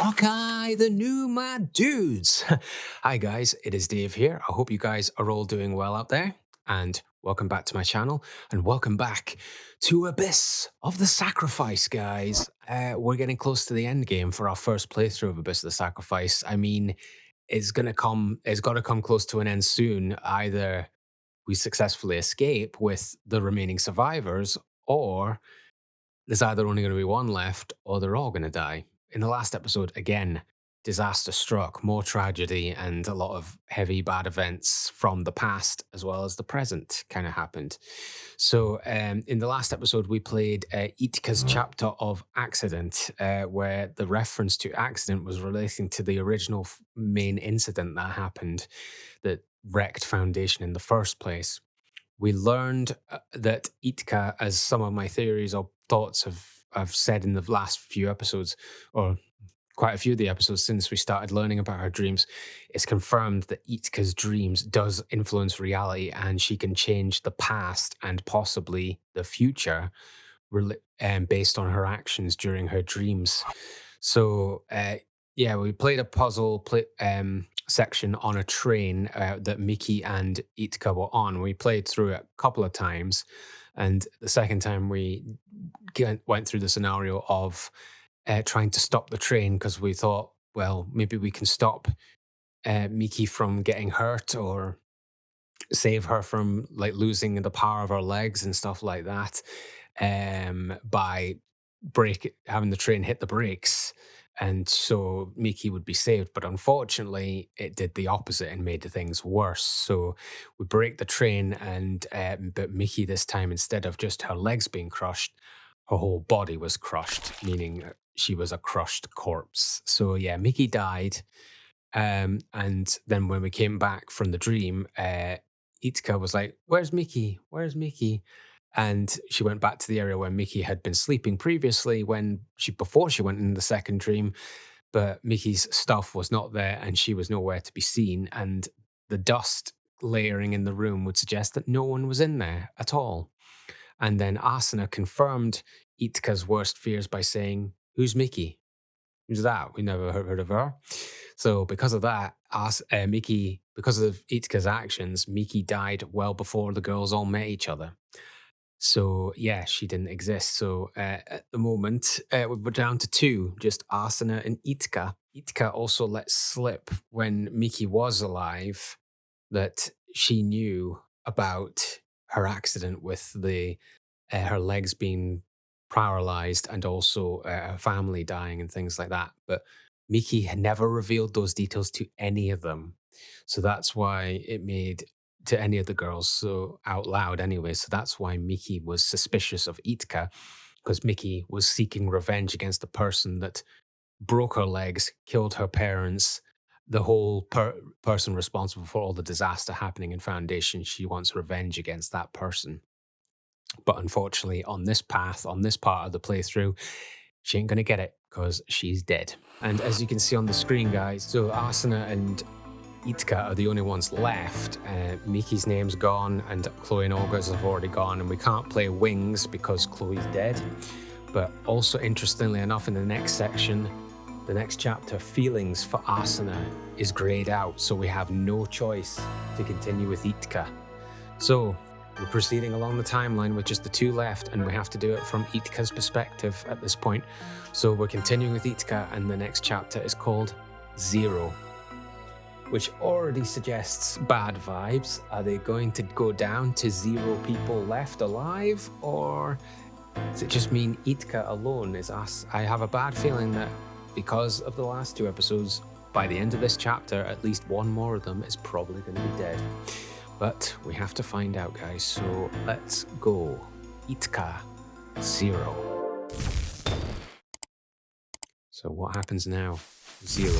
Okay, the new mad dudes. Hi guys, it is Dave here. I hope you guys are all doing well out there, and welcome back to my channel, and welcome back to Abyss of the Sacrifice, guys. We're getting close to the end game for our first playthrough of Abyss of the Sacrifice. I mean, it's got to come close to an end soon. Either we successfully escape with the remaining survivors, or there's either only going to be one left or they're all going to die. In the last episode, again, disaster struck, more tragedy, and a lot of heavy bad events from the past as well as the present kind of happened. So, in the last episode, we played Jitka's chapter of Accident, where the reference to accident was relating to the original main incident that happened that wrecked Foundation in the first place. We learned that Jitka, as some of my theories or thoughts have said in the last few episodes, or quite a few of the episodes since we started learning about her dreams, it's confirmed that Jitka's dreams does influence reality, and she can change the past and possibly the future based on her actions during her dreams. So, yeah, we played a puzzle section on a train that Mickey and Jitka were on. We played through it a couple of times, and the second time we went through the scenario of trying to stop the train because we thought, well, maybe we can stop Mickey from getting hurt or save her from like losing the power of her legs and stuff like that by having the train hit the brakes, and so Mickey would be saved. But unfortunately, it did the opposite and made things worse. So we break the train, and but Mickey this time, instead of just her legs being crushed, her whole body was crushed, meaning she was a crushed corpse. So yeah, Mickey died. And then when we came back from the dream, Jitka was like, "Where's Mickey? Where's Mickey?" And she went back to the area where Mickey had been sleeping previously before she went in the second dream. But Mickey's stuff was not there, and she was nowhere to be seen. And the dust layering in the room would suggest that no one was in there at all. And then Asuna confirmed Jitka's worst fears by saying, "Who's Mickey? Who's that? We never heard of her." So because of that, because of Itka's actions, Miki died well before the girls all met each other. So yeah, she didn't exist. So at the moment, we're down to two, just Asuna and Itka. Itka also let slip when Miki was alive that she knew about her accident with her legs being paralyzed and also her family dying and things like that. But Miki had never revealed those details to any of them. So that's why it made to any of the girls so out loud anyway. So that's why Miki was suspicious of Itka, because Miki was seeking revenge against the person that broke her legs, killed her parents, the whole person responsible for all the disaster happening in Foundation. She wants revenge against that person. But unfortunately, on this path, on this part of the playthrough, she ain't going to get it because she's dead. And as you can see on the screen, guys, so Asuna and Itka are the only ones left. Miki's name's gone, and Chloe and Olga's have already gone, and we can't play Wings because Chloe's dead. But also, interestingly enough, in the next section, the next chapter, Feelings for Asuna is grayed out, so we have no choice to continue with Itka. So we're proceeding along the timeline with just the two left, and we have to do it from Itka's perspective at this point. So we're continuing with Itka, and the next chapter is called Zero, which already suggests bad vibes. Are they going to go down to 0 people left alive, or does it just mean Itka alone is us? I have a bad feeling that because of the last 2 episodes, by the end of this chapter, at least one more of them is probably going to be dead. But we have to find out, guys, so let's go. Jitka 0. So what happens now? 0.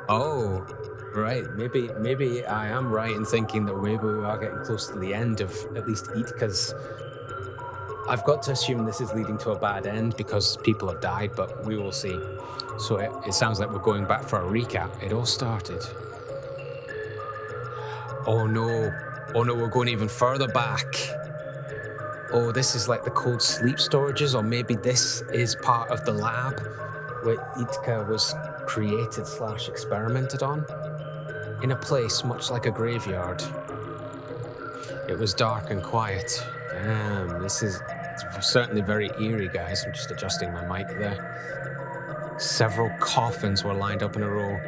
Oh, right. Maybe I am right in thinking that maybe we are getting close to the end of at least Jitka's. I've got to assume this is leading to a bad end because people have died, but we will see. So it sounds like we're going back for a recap. It all started. Oh no, we're going even further back. Oh, this is like the cold sleep storages, or maybe this is part of the lab where Jitka was created / experimented on, in a place much like a graveyard. It was dark and quiet. Damn, it's certainly very eerie, guys. I'm just adjusting my mic there. Several coffins were lined up in a row.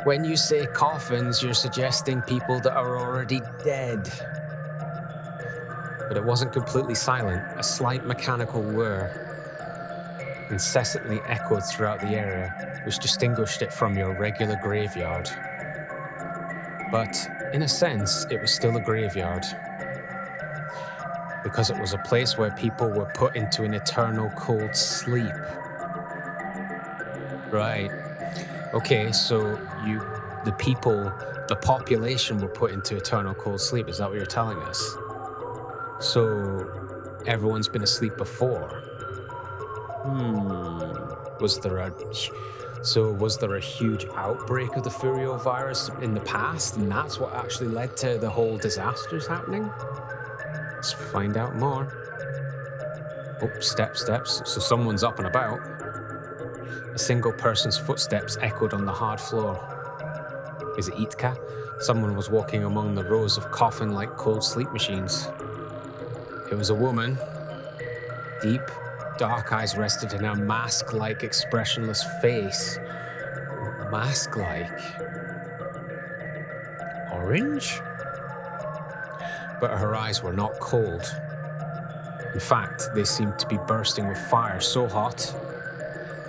When you say coffins, you're suggesting people that are already dead. But it wasn't completely silent. A slight mechanical whir incessantly echoed throughout the area, which distinguished it from your regular graveyard. But in a sense, it was still a graveyard, because it was a place where people were put into an eternal cold sleep. Right. Okay, so the population were put into eternal cold sleep. Is that what you're telling us? So everyone's been asleep before. Was there a huge outbreak of the Furio virus in the past, and that's what actually led to the whole disasters happening? Let's find out more. Oh, steps. So someone's up and about. A single person's footsteps echoed on the hard floor. Is it Jitka? Someone was walking among the rows of coffin-like cold sleep machines. It was a woman. Deep, dark eyes rested in her mask-like, expressionless face. Mask-like? Orange? But her eyes were not cold. In fact, they seemed to be bursting with fire, so hot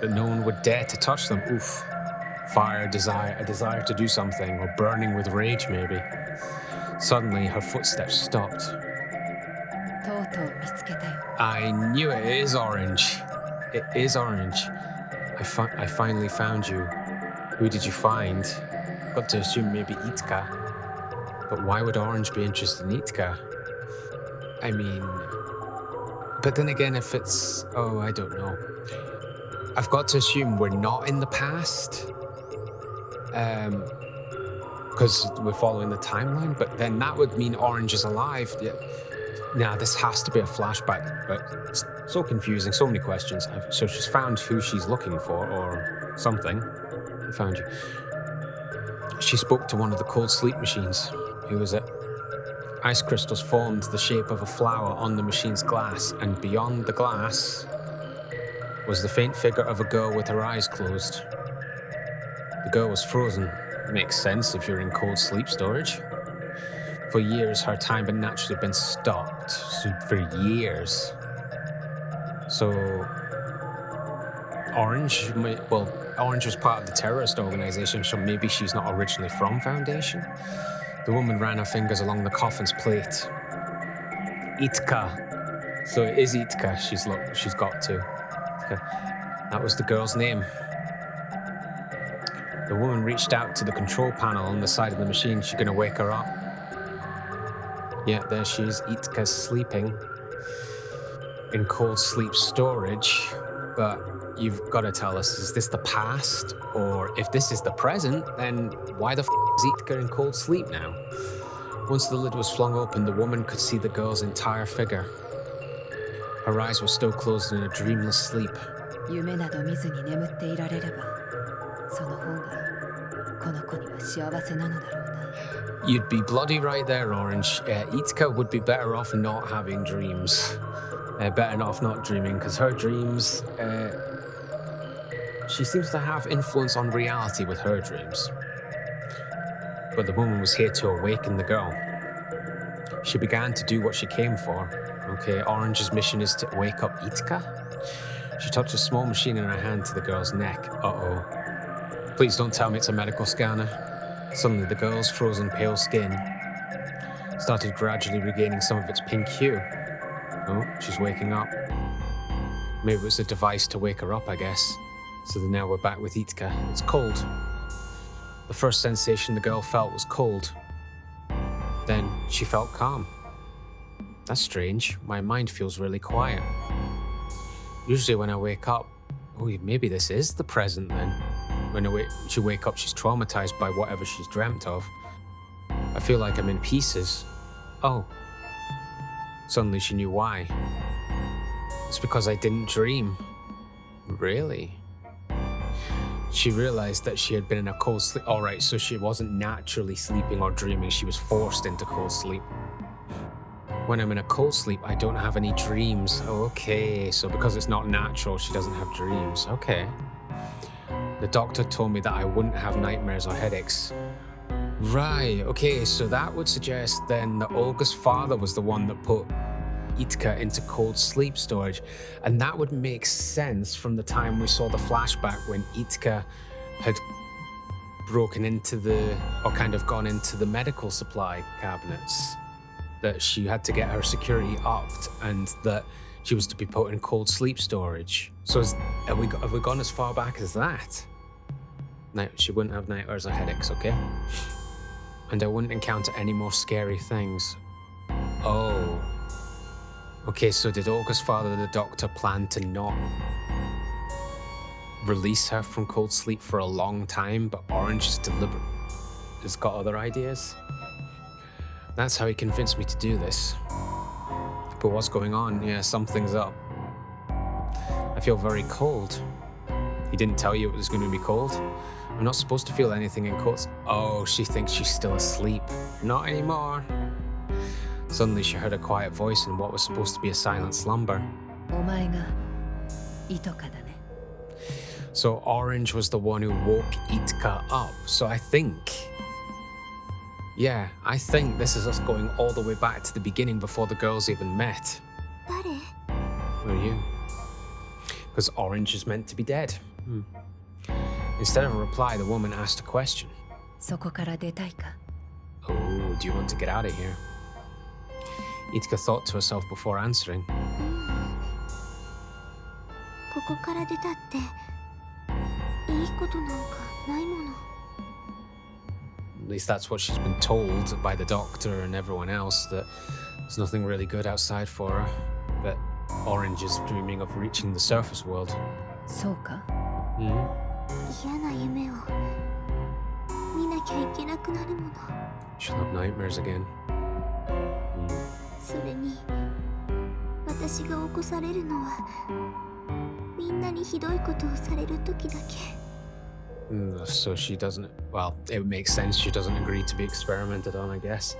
that no one would dare to touch them. Oof. Fire, a desire to do something, or burning with rage, maybe. Suddenly, her footsteps stopped. I knew it. It is orange. It is orange. I finally found you. Who did you find? Got to assume maybe Jitka. But why would Orange be interested in Jitka? I mean, but then again, if it's, oh, I don't know. I've got to assume we're not in the past. Because we're following the timeline, but then that would mean Orange is alive. Yeah. Now, this has to be a flashback, but it's so confusing, so many questions. So she's found who she's looking for, or something. I found you. She spoke to one of the cold sleep machines. Who was it? Ice crystals formed the shape of a flower on the machine's glass, and beyond the glass was the faint figure of a girl with her eyes closed. The girl was frozen. Makes sense if you're in cold sleep storage. For years, her time had naturally been stopped. So for years. So, Orange was part of the terrorist organization, so maybe she's not originally from Foundation. The woman ran her fingers along the coffin's plate. Jitka. So it is Jitka she's got to. That was the girl's name. The woman reached out to the control panel on the side of the machine. She's gonna wake her up. Yeah, there she is. Jitka's sleeping in cold sleep storage. But you've got to tell us, is this the past? Or if this is the present, then why the is Jitka in cold sleep now? Once the lid was flung open, the woman could see the girl's entire figure. Her eyes were still closed in a dreamless sleep. You'd be bloody right there, Orange. Jitka would be better off not having dreams. Better off not dreaming, because her dreams... she seems to have influence on reality with her dreams. But the woman was here to awaken the girl. She began to do what she came for. Okay, Orange's mission is to wake up Jitka. She touched a small machine in her hand to the girl's neck. Uh-oh. Please don't tell me it's a medical scanner. Suddenly, the girl's frozen pale skin started gradually regaining some of its pink hue. Oh, she's waking up. Maybe it was a device to wake her up, I guess. So now we're back with Jitka. It's cold. The first sensation the girl felt was cold. Then she felt calm. That's strange. My mind feels really quiet. Usually when I wake up, oh, maybe this is the present then. When she wake up, she's traumatized by whatever she's dreamt of. I feel like I'm in pieces. Oh. Suddenly she knew why. It's because I didn't dream. Really? She realized that she had been in a cold sleep. All right, so she wasn't naturally sleeping or dreaming. She was forced into cold sleep. When I'm in a cold sleep, I don't have any dreams. Oh, okay, so because it's not natural, she doesn't have dreams. Okay. The doctor told me that I wouldn't have nightmares or headaches. Right, okay, so that would suggest then that Olga's father was the one that put Jitka into cold sleep storage. And that would make sense from the time we saw the flashback when Jitka had broken into or kind of gone into the medical supply cabinets. That she had to get her security upped and that she was to be put in cold sleep storage. So have we gone as far back as that? She wouldn't have nightmares or headaches, okay? And I wouldn't encounter any more scary things. Oh. Okay, so did Olga's father, the doctor, plan to not release her from cold sleep for a long time, but Orange is deliberate? Has got other ideas? That's how he convinced me to do this. But what's going on? Yeah, something's up. I feel very cold. He didn't tell you it was going to be cold? I'm not supposed to feel anything in cold. Oh, she thinks she's still asleep. Not anymore. Suddenly she heard a quiet voice in what was supposed to be a silent slumber. So Orange was the one who woke Jitka up. So I think this is us going all the way back to the beginning before the girls even met. Who are you? Because Orange is meant to be dead. Instead of a reply, the woman asked a question. Oh, do you want to get out of here? Jitka thought to herself before answering. At least that's what she's been told by the doctor and everyone else, that there's nothing really good outside for her. But Orange is dreaming of reaching the surface world. She'll have nightmares again. So she doesn't, well, it makes sense she doesn't agree to be experimented on, I guess.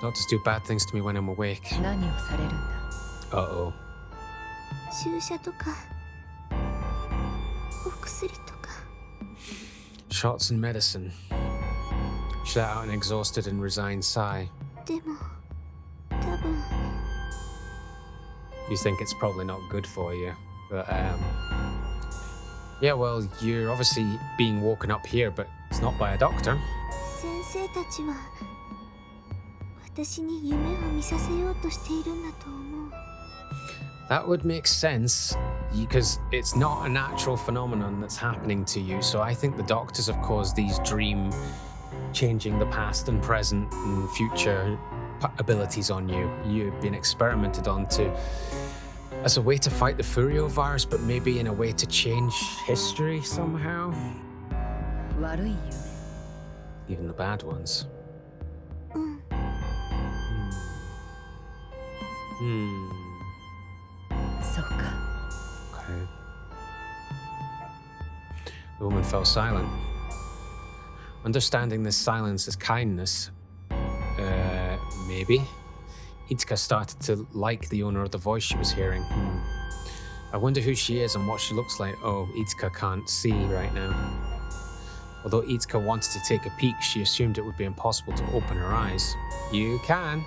Doctors do bad things to me when I'm awake. Uh-oh. Shots and medicine. She let out an exhausted and resigned sigh. You think it's probably not good for you, but yeah, well, you're obviously being woken up here, but it's not by a doctor. That would make sense, because it's not a natural phenomenon that's happening to you. So I think the doctors have caused these dream changing the past and present and future abilities on you. You've been experimented on as a way to fight the Furio virus, but maybe in a way to change history somehow. Even the bad ones. Okay. The woman fell silent. Understanding this silence as kindness, maybe. Jitka started to like the owner of the voice she was hearing. I wonder who she is and what she looks like. Oh, Jitka can't see right now. Although Jitka wanted to take a peek, she assumed it would be impossible to open her eyes. You can.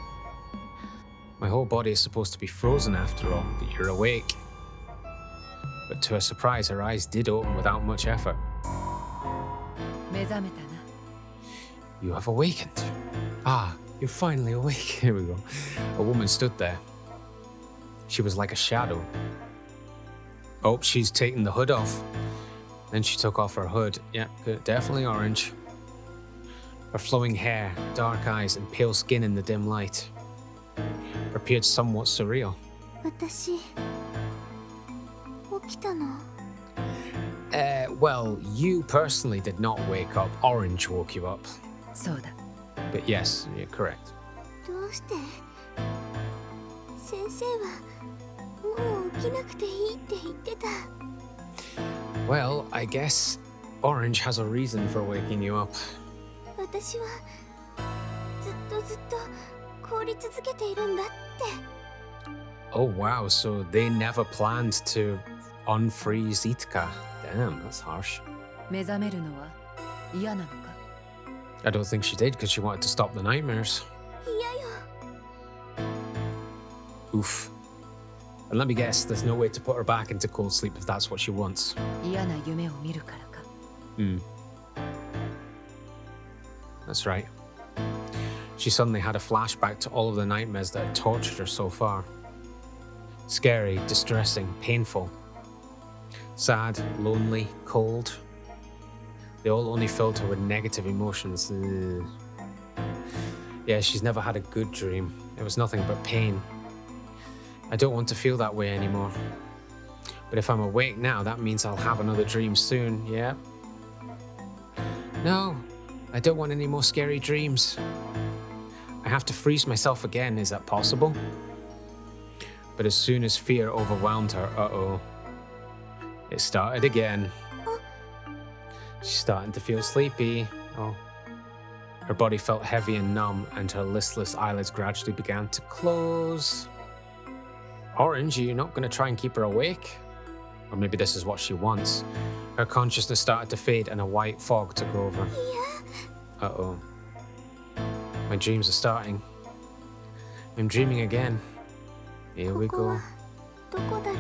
My whole body is supposed to be frozen after all, but you're awake. But to her surprise, her eyes did open without much effort. You have awakened. Ah, you're finally awake. Here we go. A woman stood there. She was like a shadow. Oh, she's taking the hood off. Then she took off her hood. Yeah, good. Definitely Orange. Her flowing hair, dark eyes, and pale skin in the dim light appeared somewhat surreal. Well, you personally did not wake up. Orange woke you up. But yes, you're correct. 先生はもう起きなくていいって言ってた。 Well, I guess Orange has a reason for waking you up. 私はずっと凍り続けているんだって。 Oh wow, so they never planned to unfreeze Jitka. Damn, that's harsh. 目覚めるのは嫌なのか？ I don't think she did because she wanted to stop the nightmares. 嫌よ。 Oof. And let me guess, there's no way to put her back into cold sleep if that's what she wants. 嫌な夢を見るからか。 That's right. She suddenly had a flashback to all of the nightmares that had tortured her so far. Scary, distressing, painful. Sad, lonely, cold. They all only filled her with negative emotions. Ugh. Yeah, she's never had a good dream. It was nothing but pain. I don't want to feel that way anymore. But if I'm awake now, that means I'll have another dream soon, yeah? No, I don't want any more scary dreams. I have to freeze myself again, is that possible? But as soon as fear overwhelmed her, uh-oh, it started again. She's starting to feel sleepy. Oh. Her body felt heavy and numb, and her listless eyelids gradually began to close. Orange, are you not going to try and keep her awake? Or maybe this is what she wants. Her consciousness started to fade and a white fog took over. Uh-oh. My dreams are starting. I'm dreaming again. Here we go. どこだろ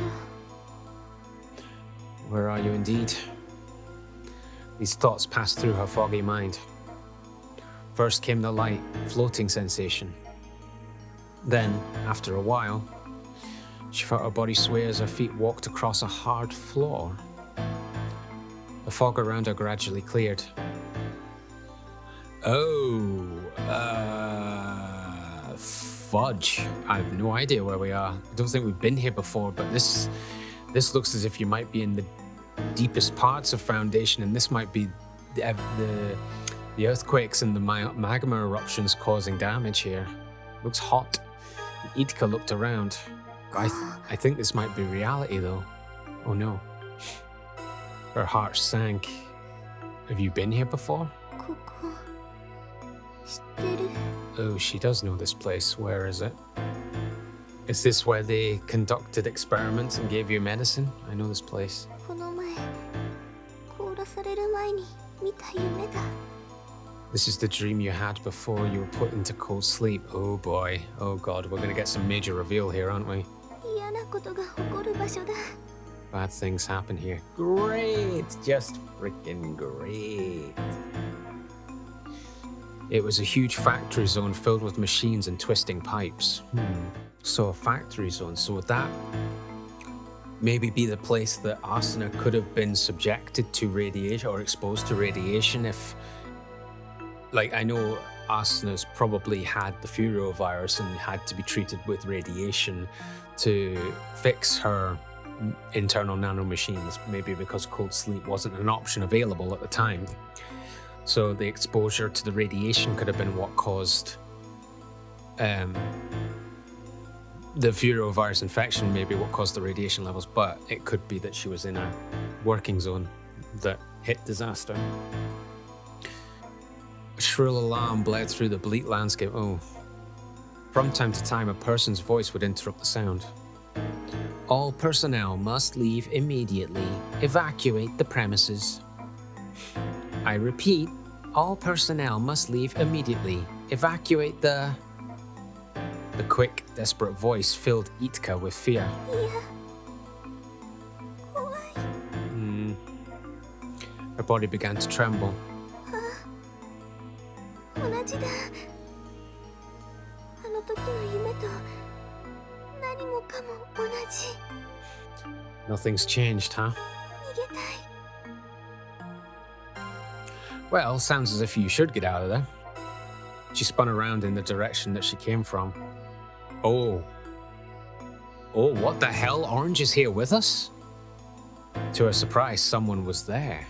う。 Where are you indeed? These thoughts passed through her foggy mind. First came the light, floating sensation. Then, after a while, she felt her body sway as her feet walked across a hard floor. The fog around her gradually cleared. Oh, fudge. I have no idea where we are. I don't think we've been here before, but this looks as if you might be in the deepest parts of Foundation, and this might be the earthquakes and the magma eruptions causing damage here. Looks hot. Jitka looked around. I think this might be reality, though. Oh no. Her heart sank. Have you been here before? ここ知ってる。 Oh, she does know this place. Where is it? Is this where they conducted experiments and gave you medicine? I know this place. この前凍らされる前に見た夢だ。 This is the dream you had before you were put into cold sleep. Oh boy. Oh god, we're gonna get some major reveal here, aren't we? 嫌なことが起こる場所だ。 Bad things happen here. Great! Just freaking great. It was a huge factory zone filled with machines and twisting pipes. So a factory zone. So would that maybe be the place that Asuna could have been subjected to radiation or exposed to radiation if... Like, I know Asuna's probably had the Furo virus and had to be treated with radiation to fix her internal nanomachines, maybe because cold sleep wasn't an option available at the time. So the exposure to the radiation could have been what caused the Furo virus infection, maybe what caused the radiation levels, but it could be that she was in a working zone that hit disaster. A shrill alarm bled through the bleak landscape. Oh. From time to time, a person's voice would interrupt the sound. All personnel must leave immediately. Evacuate the premises. I repeat, all personnel must leave immediately. Evacuate the... The quick, desperate voice filled Jitka with fear. いや怖い。 Her body began to tremble. 同じだ。あの時の夢と何もかも同じ。 Nothing's changed, huh? 逃げたい。 Well, sounds as if you should get out of there. She spun around in the direction that she came from. Oh. Oh, what the hell? Orange is here with us? To her surprise, someone was there.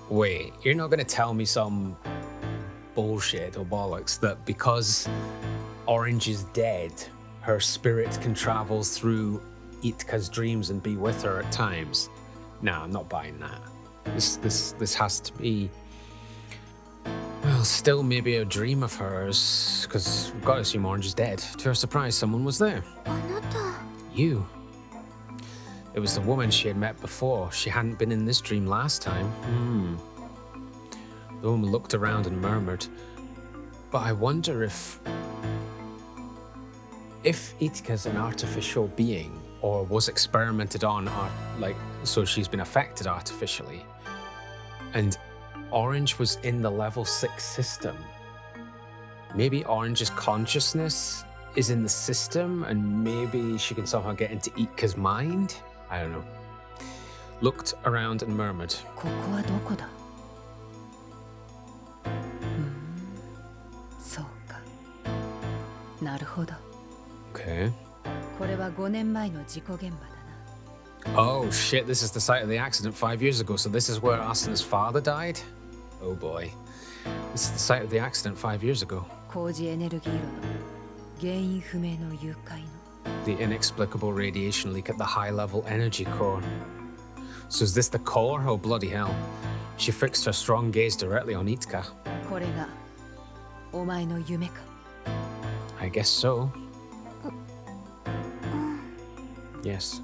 Wait, you're not going to tell me some bullshit or bollocks that because Orange is dead, her spirit can travel through Itka's dreams and be with her at times. No, I'm not buying that. This has to be, well, still maybe a dream of hers, because we've got to assume Orange is dead. To her surprise, someone was there. あなた You. It was the woman she had met before. She hadn't been in this dream last time. The woman looked around and murmured, but I wonder if Itka's an artificial being, or was experimented on, so she's been affected artificially, and Orange was in the level 6 system. Maybe Orange's consciousness is in the system, and maybe she can somehow get into Itka's mind? I don't know. Looked around and murmured. ここはどこだそうかなるほど Okay. これは5年前の事故現場だな Oh shit, this is the site of the accident 5 years ago, so this is where Asuna's father died? Oh boy. This is the site of the accident 5 years ago. 高次エネルギー炉の原因不明の誘拐の The inexplicable radiation leak at the high-level energy core. So is this the core? Oh bloody hell. She fixed her strong gaze directly on Jitka. これがお前の夢か I guess so. Yes.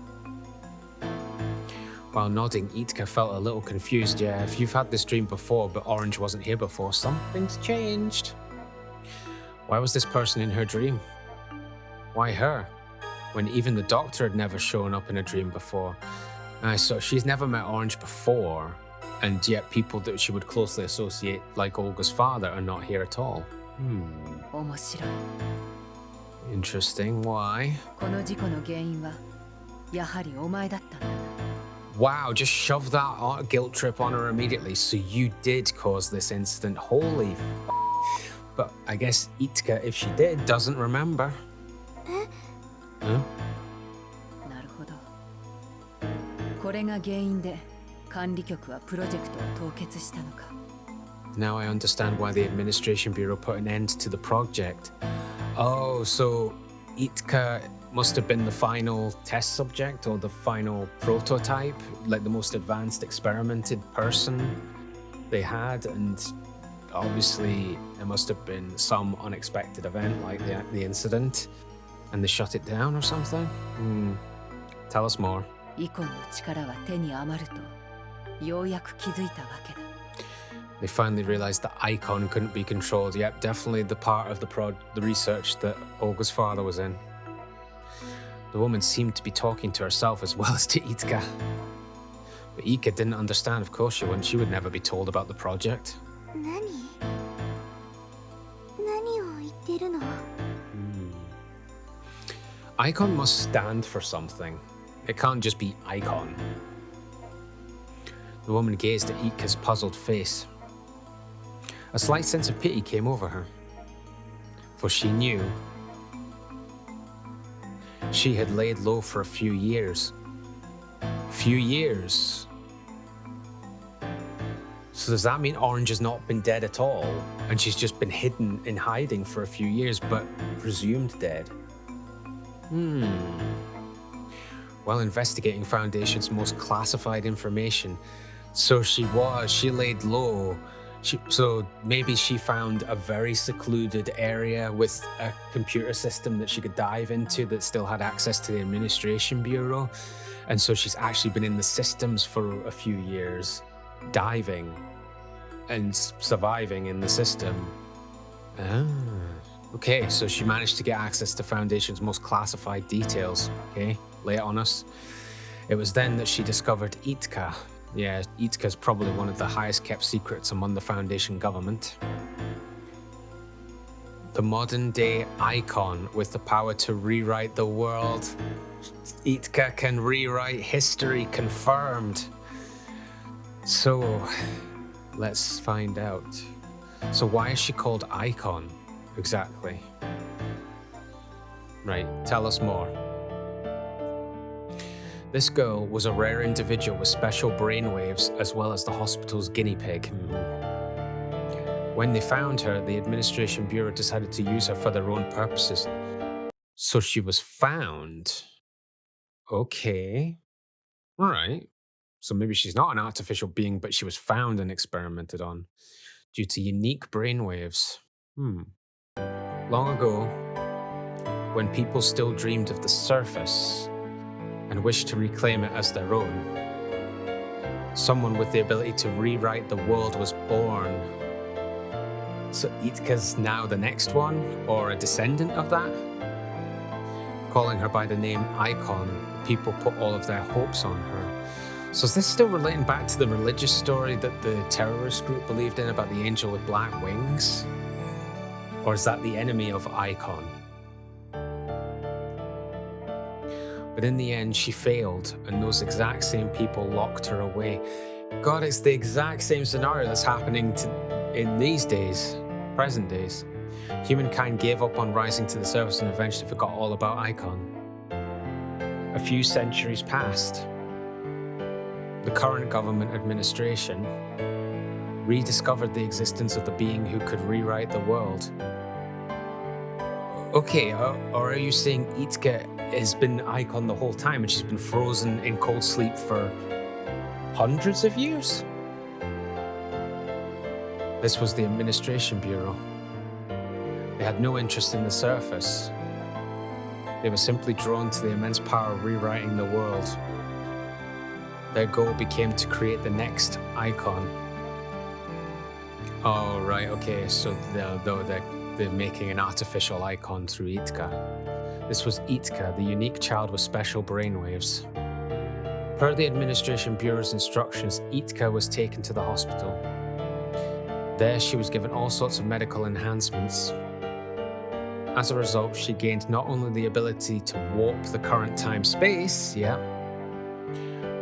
While nodding, Jitka felt a little confused. Yeah, if you've had this dream before, but Orange wasn't here before, something's changed. Why was this person in her dream? Why her? When even the doctor had never shown up in a dream before. So she's never met Orange before, and yet people that she would closely associate, like Olga's father, are not here at all. 面白い Interesting. Why? この事故の原因はやはりお前だったんだな Wow, just shove that guilt trip on her immediately. So you did cause this incident. Holy f***. But I guess Jitka, if she did, doesn't remember. Huh? なるほどこれが原因で管理局はプロジェクトを凍結したのか Now I understand why the Administration Bureau put an end to the project. Oh, so Jitka must have been the final test subject or the final prototype, like the most advanced experimented person they had, and obviously there must have been some unexpected event like the incident, and they shut it down or something? Tell us more. イコンの力は手に余るとようやく気づいたわけだ They finally realized that Icon couldn't be controlled. Yep, definitely the part of the research that Olga's father was in. The woman seemed to be talking to herself as well as to Jitka. But Jitka didn't understand, of course she wouldn't. She would never be told about the project. 何を言ってるの Icon must stand for something. It can't just be Icon. The woman gazed at Jitka's puzzled face. A slight sense of pity came over her, for she knew she had laid low for a few years. Few years? So does that mean Orange has not been dead at all, and she's just been hidden in hiding for a few years, but presumed dead? While investigating Foundation's most classified information, so she laid low. So maybe she found a very secluded area with a computer system that she could dive into that still had access to the Administration Bureau. And so she's actually been in the systems for a few years, diving and surviving in the system. Okay, so she managed to get access to Foundation's most classified details. Okay, lay it on us. It was then that she discovered Jitka. Yeah, Jitka's probably one of the highest kept secrets among the Foundation government. The modern day Icon with the power to rewrite the world. Jitka can rewrite history, confirmed. So, let's find out. So why is she called Icon, exactly? Right, tell us more. This girl was a rare individual with special brainwaves as well as the hospital's guinea pig. When they found her, the Administration Bureau decided to use her for their own purposes. So she was found. Okay. All right. So maybe she's not an artificial being, but she was found and experimented on due to unique brainwaves. Long ago, when people still dreamed of the surface and wished to reclaim it as their own, someone with the ability to rewrite the world was born. So Jitka's now the next one, or a descendant of that? Calling her by the name Icon, people put all of their hopes on her. So is this still relating back to the religious story that the terrorist group believed in about the angel with black wings? Or is that the enemy of Icon? But in the end, she failed, and those exact same people locked her away. God, it's the exact same scenario that's happening in these days, present days. Humankind gave up on rising to the surface and eventually forgot all about Icon. A few centuries passed. The current government administration rediscovered the existence of the being who could rewrite the world. Okay, or are you saying Jitka has been Icon the whole time and she's been frozen in cold sleep for hundreds of years? This was the Administration Bureau. They had no interest in the surface. They were simply drawn to the immense power of rewriting the world. Their goal became to create the next Icon. Oh, right, okay, so they're making an artificial Icon through Jitka. This was Jitka, the unique child with special brainwaves. Per the Administration Bureau's instructions, Jitka was taken to the hospital. There she was given all sorts of medical enhancements. As a result, she gained not only the ability to warp the current time-space,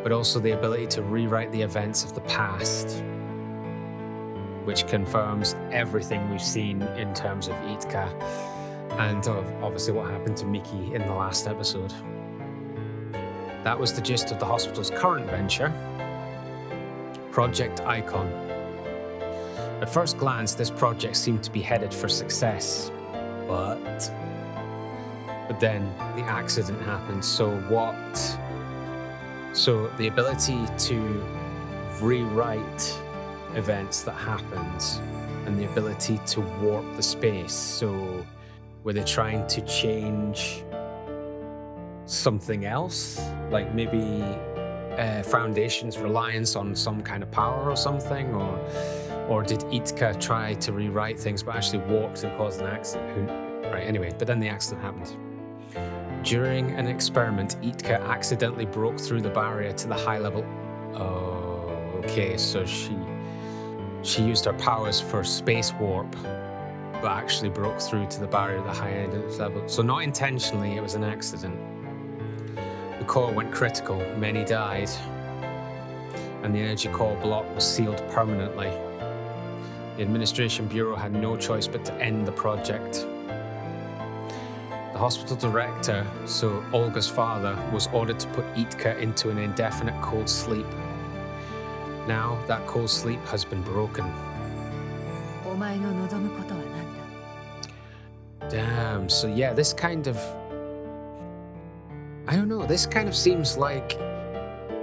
but also the ability to rewrite the events of the past, which confirms everything we've seen in terms of Jitka and obviously what happened to Miki in the last episode. That was the gist of the hospital's current venture, Project Icon. At first glance, this project seemed to be headed for success, but then the accident happened. So the ability to rewrite events that happened and the ability to warp the space. So were they trying to change something else? Like maybe Foundation's reliance on some kind of power or something? Or did Jitka try to rewrite things but actually warped and caused an accident? Right, anyway, but then the accident happened. During an experiment, Jitka accidentally broke through the barrier to the high level. Oh, okay, so she used her powers for space warp, but actually broke through to the barrier at the high end of the level. So not intentionally, it was an accident. The core went critical, many died, and the energy core block was sealed permanently. The Administration Bureau had no choice but to end the project. The hospital director, so Olga's father, was ordered to put Jitka into an indefinite cold sleep. Now that cold sleep has been broken. Damn, so yeah, this kind of... I don't know, this kind of seems like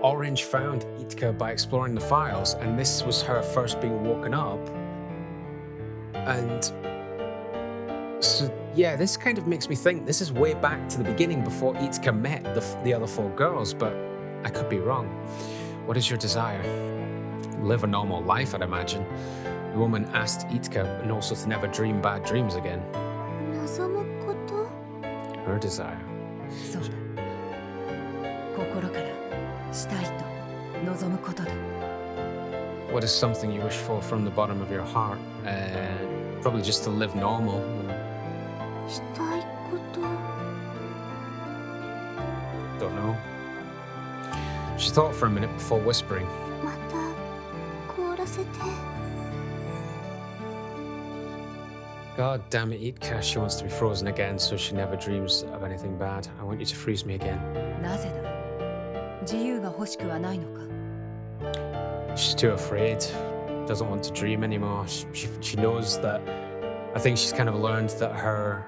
Orange found Jitka by exploring the files, and this was her first being woken up. And so, yeah, this kind of makes me think this is way back to the beginning before Jitka met the other 4 girls, but I could be wrong. What is your desire? Live a normal life, I'd imagine. The woman asked Jitka, and also to never dream bad dreams again. Her desire. What is something you wish for from the bottom of your heart? Probably just to live normal. Don't know. She thought for a minute before whispering. God damn it, Jitka, she wants to be frozen again so she never dreams of anything bad. I want you to freeze me again. She's too afraid, doesn't want to dream anymore. She knows that, I think she's kind of learned that her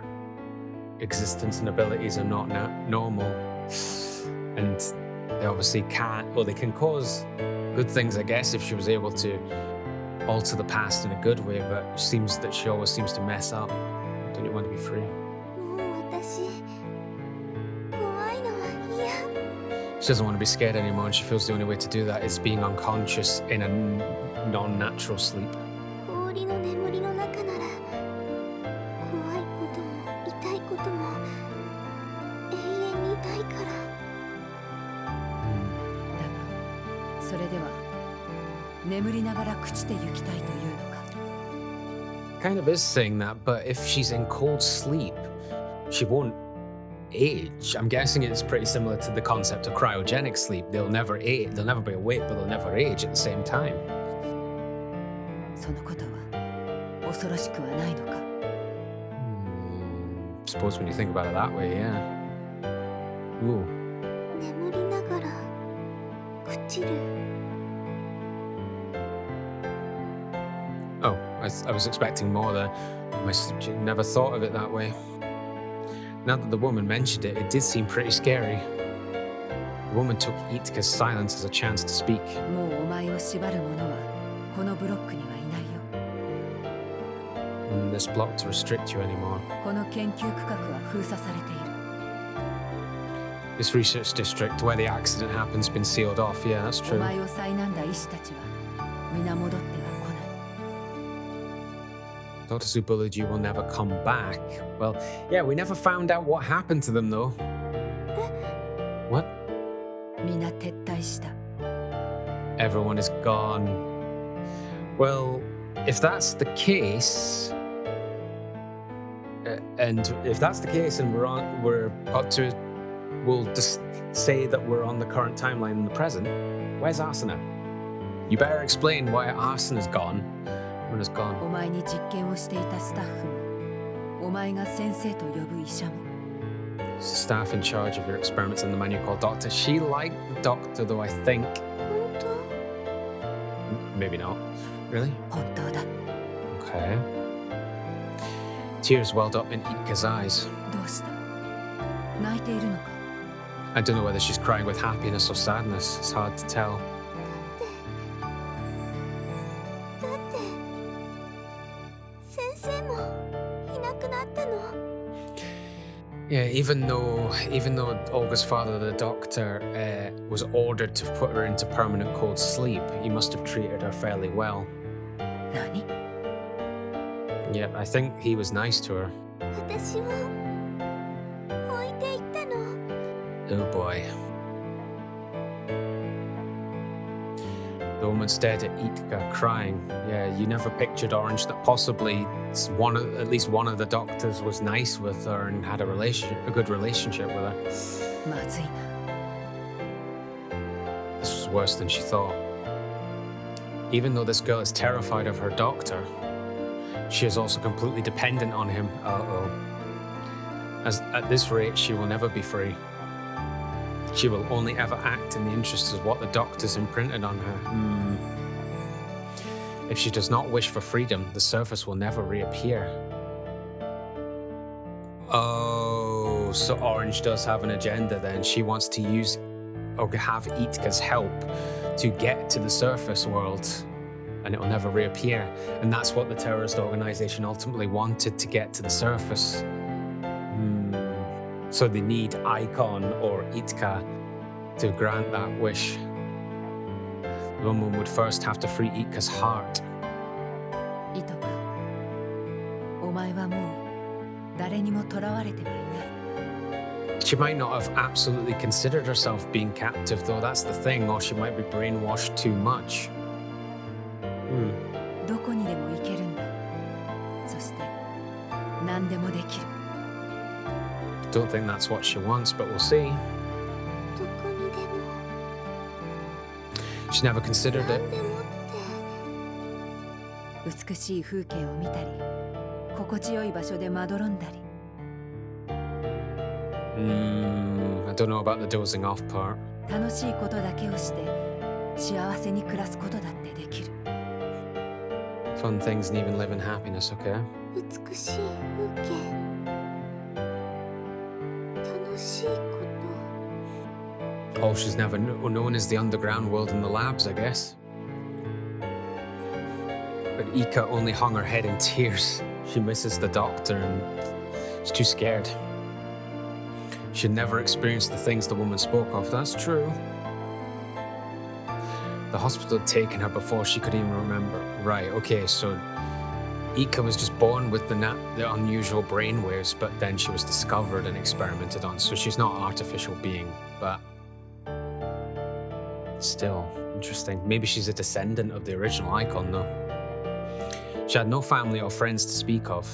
existence and abilities are not normal. And they obviously can't, well, they can cause good things, I guess, if she was able to alter the past in a good way, but it seems that she always seems to mess up. Don't you want to be free? もう私怖いのは嫌。 She doesn't want to be scared anymore, and she feels the only way to do that is being unconscious in a non-natural sleep. 氷の眠りの中なら怖いことも痛いことも永遠にないから。だがそれでは眠りながら朽ちてゆきたいというのか。 Kind of is saying that, but if she's in cold sleep, she won't age. I'm guessing it's pretty similar to the concept of cryogenic sleep. They'll never age, they'll never be awake, but they'll never age at the same time. そのことは恐ろしくはないのか。Suppose when you think about it that way, yeah. Ooh. 眠りながら朽ちる。 Oh, I was expecting more there. Never thought of it that way. Now that the woman mentioned it, it did seem pretty scary. The woman took Itka's silence as a chance to speak. もうお前を縛る者はこのブロックにはいないよ。This block to restrict you anymore. この研究区画は封鎖されている。 This research district where the accident happened has been sealed off. Yeah, that's お true. 前を災難だ医師たちは皆戻っては来ない。 Doctors who bullied you will never come back. Well, yeah, we never found out what happened to them though. What? 皆撤退した。 Everyone is gone. Well, if that's the case, and if that's the case, and we'll just say that we're on the current timeline in the present. Where's Asuna? You better explain why Asuna's gone. Everyone is gone. お前に実験をしていたスタッフも、お前が先生と呼ぶ医者も。 Staff in charge of your experiments and the man you call doctor. She liked the doctor, though, I think. 本当？ Maybe not. Really? 本当だ。 Okay. Tears welled up in Itka's eyes. どうした？泣いているのか？ I don't know whether she's crying with happiness or sadness. It's hard to tell. だって先生もいなくなったの。 Yeah, even though Olga's father, the doctor, was ordered to put her into permanent cold sleep, he must have treated her fairly well. 何？ Yeah, I think he was nice to her. 私を置いていったの。 Oh boy. The woman stared at Jitka, crying. Yeah, you never pictured Orange that possibly at least one of the doctors was nice with her and had a good relationship with her. まずいな。 This was worse than she thought. Even though this girl is terrified of her doctor, she is also completely dependent on him. Uh-oh. As at this rate, she will never be free. She will only ever act in the interests of what the doctors imprinted on her. If she does not wish for freedom, the surface will never reappear. Oh, so Orange does have an agenda then. She wants to use or have Itka's help to get to the surface world, and it will never reappear. And that's what the terrorist organization ultimately wanted, to get to the surface. So they need Icon or Jitka to grant that wish. The woman would first have to free Itka's heart. いとか、お前はもう誰にも囚われてはいない。 She might not have absolutely considered herself being captive, though. That's the thing. Or she might be brainwashed too much. どこにでも行けるんだ。そして何でもできる。 Don't think that's what she wants, but we'll see. どこにでも She never considered 何 it. でもって。 美しい風景を見たり、心地よい場所でまどろんだり。 I don't know about the dozing off part. 楽しいことだけをして幸せに暮らすことだってできる。 Fun things and even live in happiness, okay? 美しい風景。Oh, she's never known as the underground world in the labs, I guess. But Ika only hung her head in tears. She misses the doctor and she's too scared. She'd never experienced the things the woman spoke of, that's true. The hospital had taken her before she could even remember. Right, okay, so Ika was just born with the unusual brainwaves, but then she was discovered and experimented on, so she's not an artificial being, but still interesting. Maybe she's a descendant of the original icon, though. She had no family or friends to speak of.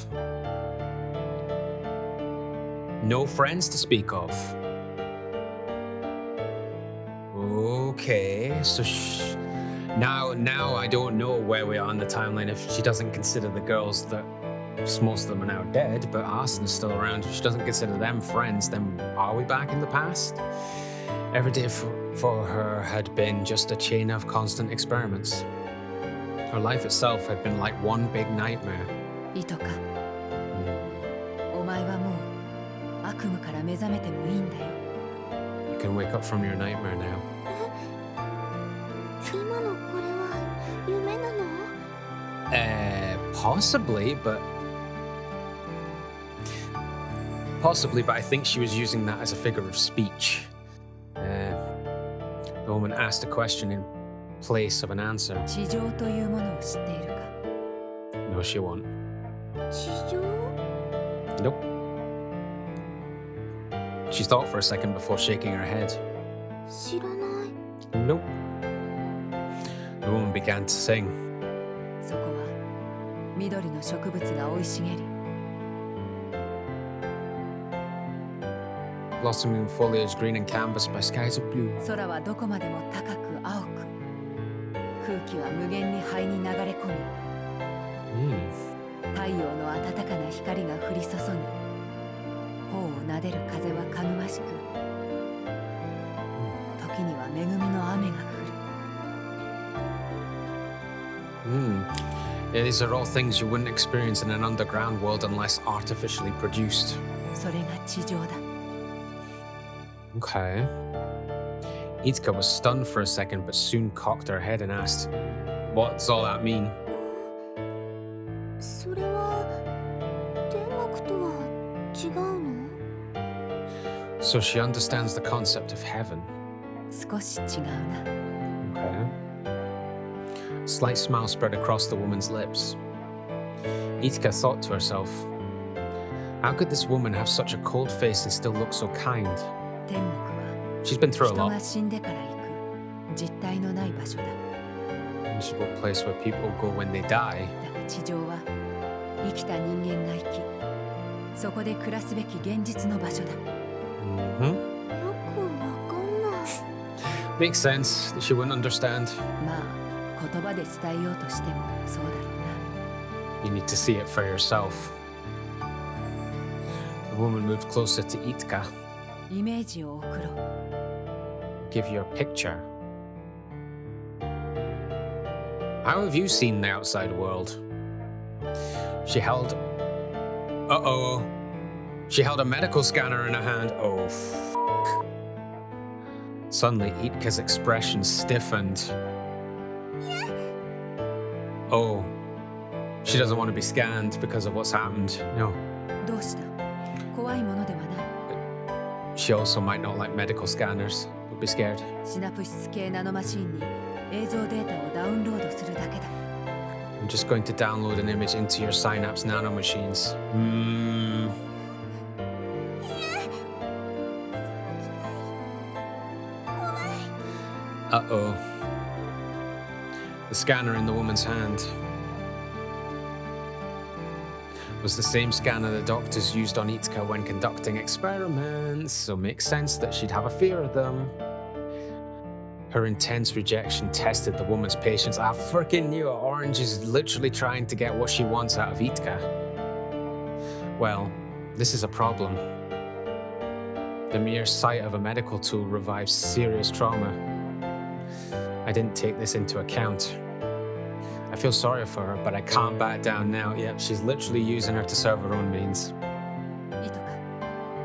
No friends to speak of. Okay, so now I don't know where we are in the timeline if she doesn't consider the girls that most of them are now dead, but Arsene is still around. If she doesn't consider them friends, then are we back in the past? Every day for her had been just a chain of constant experiments. Her life itself had been like one big nightmare. Jitka, お前はもう悪夢から目覚めてもいいんだよ。You can wake up from your nightmare now. 今のこれは夢なの？ Possibly, but I think she was using that as a figure of speech. The woman asked a question in place of an answer. 地上というものを知っているか？ No, she won't. 地上？ Nope. She thought for a second before shaking her head. 知らない。 Nope. The woman began to sing. そこは緑の植物が生い茂り、 Blossoming foliage green and canvas by skies of blue. 空はどこまでも高く青く、空気は無限に肺に流れ込み、太陽の暖かな光が降り注ぎ、頬を撫でる風はかぐましく、時には恵みの雨が降る。Yeah, these are all things you wouldn't experience in an underground world unless artificially produced. それが地上だ。 Okay. Jitka was stunned for a second, but soon cocked her head and asked, "What's all that mean?" それは天国とは違うの？ So she understands the concept of heaven. 少し違うな。 Okay. A slight smile spread across the woman's lips. Jitka thought to herself, how could this woman have such a cold face and still look so kind? 天国は She's been through a 人 lot. が死んでから行く実体のない場所だ。 Miserable place where people go when they die. だが地上は生きた人間が生き、そこで暮らすべき現実の場所だ。Mm-hmm. よくわかんない。 Makes sense that she wouldn't understand. まあ言葉で伝えようとしてもそうだろうな。 You need to see it for yourself. The woman moved closer to Jitka. イメージを送ろう。 Give you a picture. How have you seen the outside world? She held... Uh-oh. She held a medical scanner in her hand. Oh, f***. Suddenly, Jitka's expression stiffened. Oh. She doesn't want to be scanned because of what's happened. No. どうした？怖いものではない。 She also might not like medical scanners. Don't be scared. シナプシス系ナノマシンに映像データをダウンロードするだけだ。 I'm just going to download an image into your synapse nanomachines. Uh-oh. The scanner in the woman's hand was the same scanner the doctors used on Jitka when conducting experiments, so makes sense that she'd have a fear of them. Her intense rejection tested the woman's patience. I freaking knew it. Orange is literally trying to get what she wants out of Jitka. Well, this is a problem. The mere sight of a medical tool revives serious trauma. I didn't take this into account. I feel sorry for her, but I can't back down now. Yep, she's literally using her to serve her own means. いとか、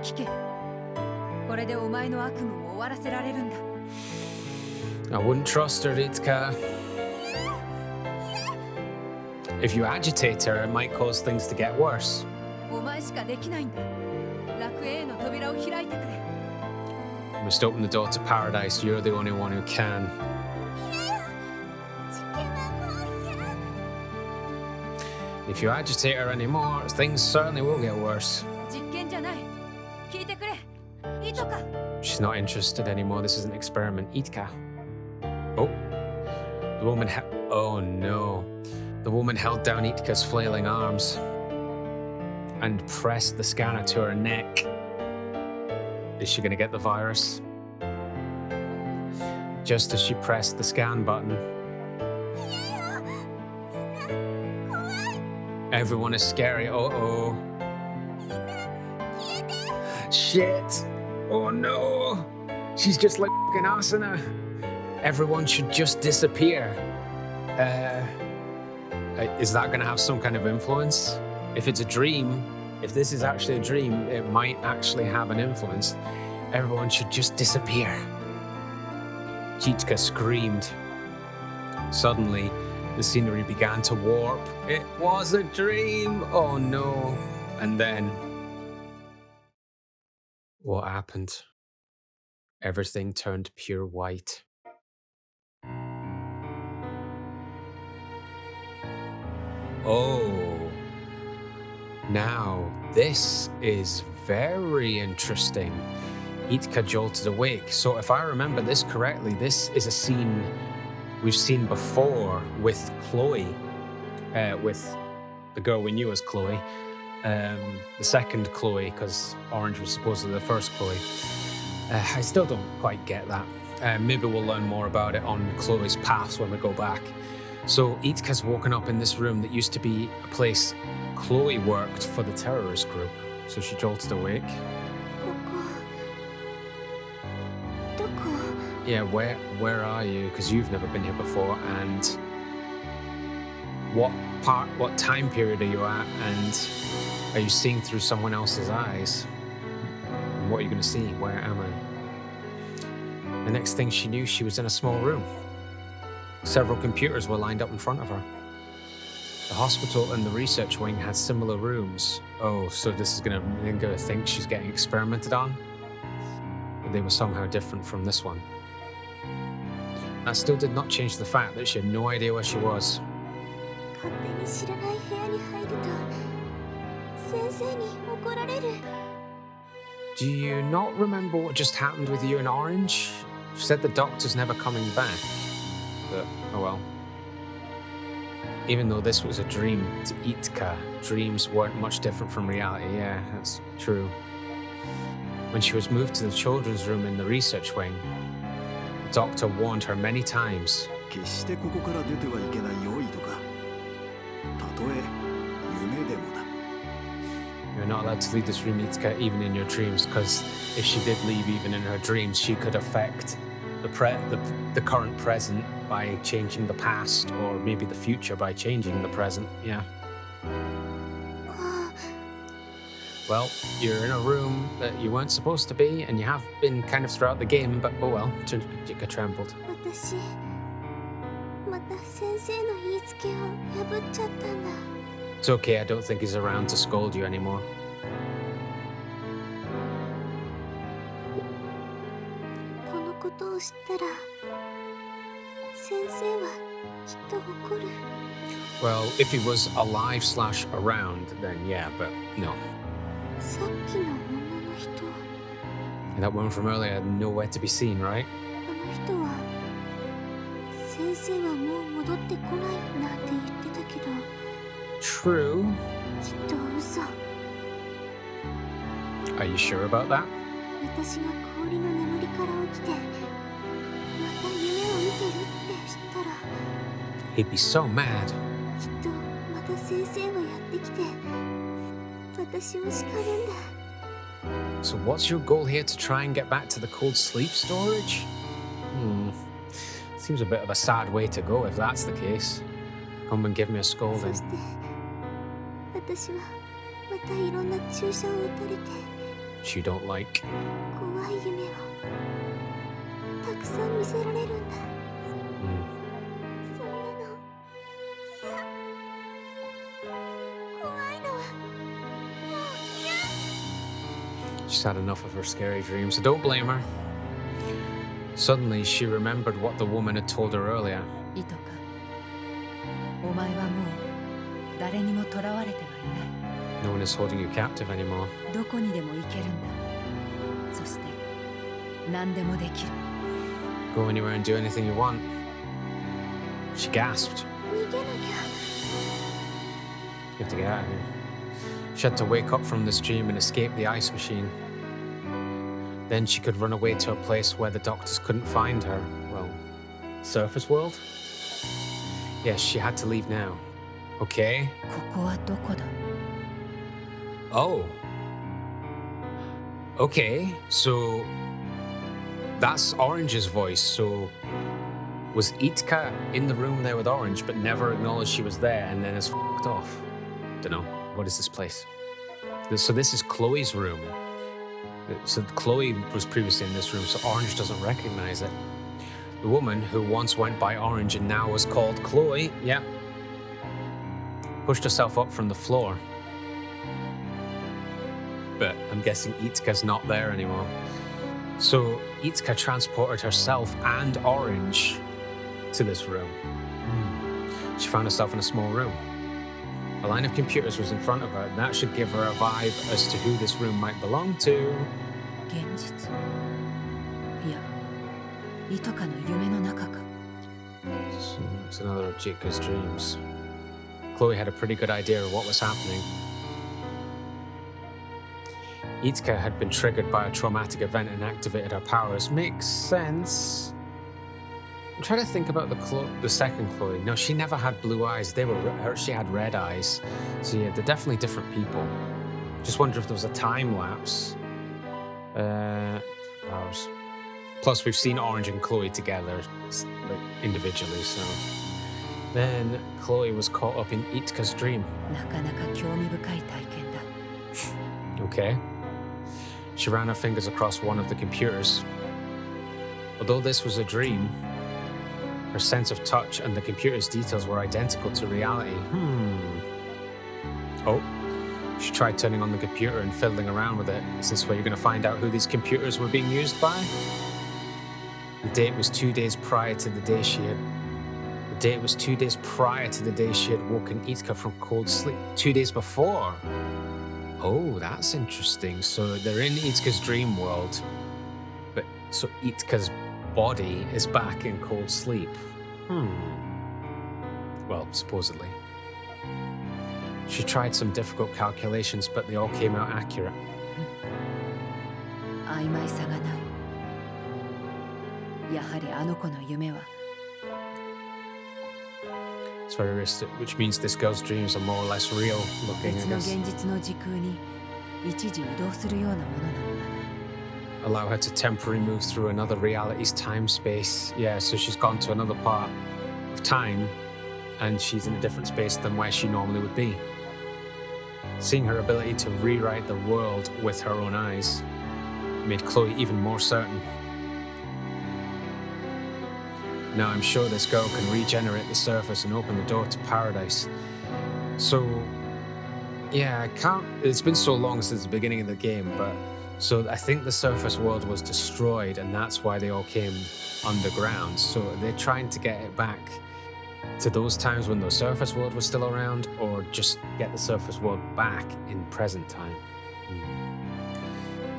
聞け。これでお前の悪夢も終わらせられるんだ。I wouldn't trust her, Jitka. If you agitate her, it might cause things to get worse. You must open the door to paradise. You're the only one who can. If you agitate her anymore, things certainly will get worse. She's not interested anymore. This is an experiment. Jitka. Oh. The woman oh no. The woman held down Jitka's flailing arms and pressed the scanner to her neck. Is she going to get the virus? Just as she pressed the scan button, everyone is scary. Uh-oh. Shit. Oh no. She's just like fucking Asuna. Everyone should just disappear. Is that going to have some kind of influence? If it's a dream, if this is actually a dream, it might actually have an influence. Everyone should just disappear. Jitka screamed. Suddenly, the scenery began to warp. It was a dream! Oh no. And then, what happened? Everything turned pure white. Oh. Now, this is very interesting. Jitka jolted awake. So if I remember this correctly, this is a scene we've seen before with Chloe, with the girl we knew as Chloe, the second Chloe, because Orange was supposedly the first Chloe. I still don't quite get that. Maybe we'll learn more about it on Chloe's past when we go back. So Jitka's woken up in this room that used to be a place Chloe worked for the terrorist group. So she jolted awake. Yeah, where are you? Because you've never been here before. And what time period are you at? And are you seeing through someone else's eyes? And what are you going to see? Where am I? The next thing she knew, she was in a small room. Several computers were lined up in front of her. The hospital and the research wing had similar rooms. Oh, so this is going to think she's getting experimented on? But they were somehow different from this one. That still did not change the fact that she had no idea where she was. Do you not remember what just happened with you and Orange? You said the doctor's never coming back. But, oh well. Even though this was a dream to Jitka, dreams weren't much different from reality. Yeah, that's true. When she was moved to the children's room in the research wing, the doctor warned her many times. You're not allowed to leave this room, Jitka, even in your dreams, because if she did leave even in her dreams, she could affect the current present by changing the past, or maybe the future by changing the present. Yeah. Well, you're in a room that you weren't supposed to be, and you have been kind of throughout the game, but oh well, Jitka trembled. It's okay, I don't think he's around to scold you anymore. Well, if he was alive / around, then yeah, but no. And that woman from earlier, nowhere to be seen, right? True. Are you sure about that? He'd be so mad. So what's your goal here, to try and get back to the cold sleep storage? Seems a bit of a sad way to go if that's the case. Come and give me a scolding. Which you don't like. She's had enough of her scary dreams, so don't blame her. Suddenly, she remembered what the woman had told her earlier. イトカ、お前はもう誰にも囚われてはいない。 No one is holding you captive anymore. どこにでも行けるんだ。そして何でもできる。 Go anywhere and do anything you want. She gasped. 逃げなきゃ。 You have to get out of here. She had to wake up from this dream and escape the ice machine. Then she could run away to a place where the doctors couldn't find her. Well, surface world? Yes, she had to leave now. Okay. ここはどこだ? Oh. Okay, so that's Orange's voice. So was Jitka in the room there with Orange but never acknowledged she was there and then has f***ed off? Dunno. What is this place? So this is Chloe's room. So Chloe was previously in this room, so Orange doesn't recognize it. The woman who once went by Orange and now was called Chloe, yeah, pushed herself up from the floor. But I'm guessing Jitka's not there anymore. So Jitka transported herself and Orange to this room. She found herself in a small room. A line of computers was in front of her, and that should give her a vibe as to who this room might belong to. 現実。いや、イトカの夢の中か。 So it's another of Jitka's dreams. Chloe had a pretty good idea of what was happening. Jitka had been triggered by a traumatic event and activated her powers. Makes sense. I'm trying to think about the second Chloe. No, she never had blue eyes. She had red eyes. So yeah, they're definitely different people. Just wonder if there was a time lapse. Powers. Plus, we've seen Orange and Chloe together, like, individually. So then Chloe was caught up in Jitka's dream. なかなか興味深い体験だ。 Okay. She ran her fingers across one of the computers. Although this was a dream, her sense of touch and the computer's details were identical to reality. Oh, she tried turning on the computer and fiddling around with it. Is this where you're going to find out who these computers were being used by? The date was 2 days prior to the day she had... The date was 2 days prior to the day she had woken Jitka from cold sleep. 2 days before. Oh, that's interesting. So they're in Jitka's dream world, but so Jitka's body is back in cold sleep. Well, supposedly. She tried some difficult calculations, but they all came out accurate. 曖昧さがない。やはりあの子の夢は。 It's very realistic, which means this girl's dreams are more or less real looking. 別の現実の時空に一時移動するようなものなのだな。 Allow her to temporarily move through another reality's time space. Yeah, so she's gone to another part of time and she's in a different space than where she normally would be. Seeing her ability to rewrite the world with her own eyes made Chloe even more certain. Now I'm sure this girl can regenerate the surface and open the door to paradise. So, yeah, it's been so long since the beginning of the game, but so I think the surface world was destroyed and that's why they all came underground. So they're trying to get it back to those times when the surface world was still around, or just get the surface world back in present time.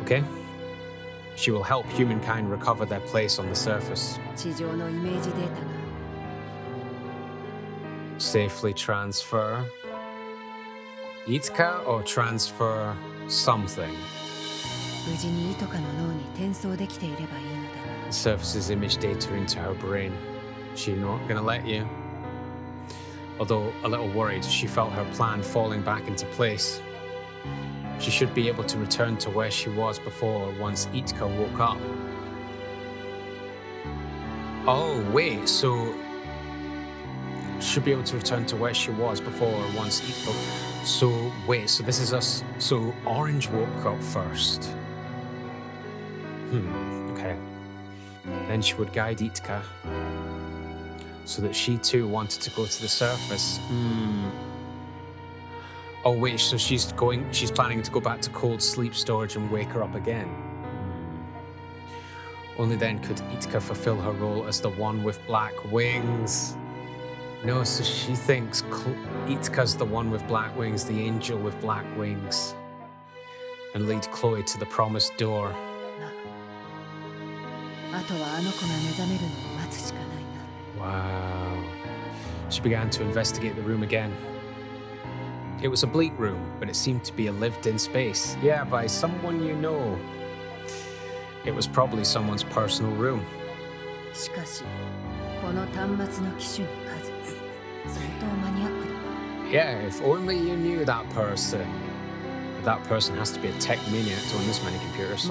Okay? She will help humankind recover their place on the surface. 地上のイメージデータが Safely transfer Jitka or transfer something. 無事にイトカの脳に転送できていればいいのだな。 Surfaces image data into her brain. She's not gonna let you. Although a little worried, she felt her plan falling back into place. She should be able to return to where she was before once Jitka woke up. Oh, wait, so... Should be able to return to where she was before once Jitka... So, wait, so this is us... So, Orange woke up first. Okay. Then she would guide Jitka so that she too wanted to go to the surface. Oh wait, so she's planning to go back to cold sleep storage and wake her up again. Only then could Jitka fulfill her role as the one with black wings. No, so she thinks Jitka's the one with black wings, the angel with black wings, and lead Chloe to the promised door. Wow. She began to investigate the room again. It was a bleak room, but it seemed to be a lived-in space. Yeah, by someone you know. It was probably someone's personal room. Yeah, if only you knew that person. But that person has to be a tech maniac to own this many computers.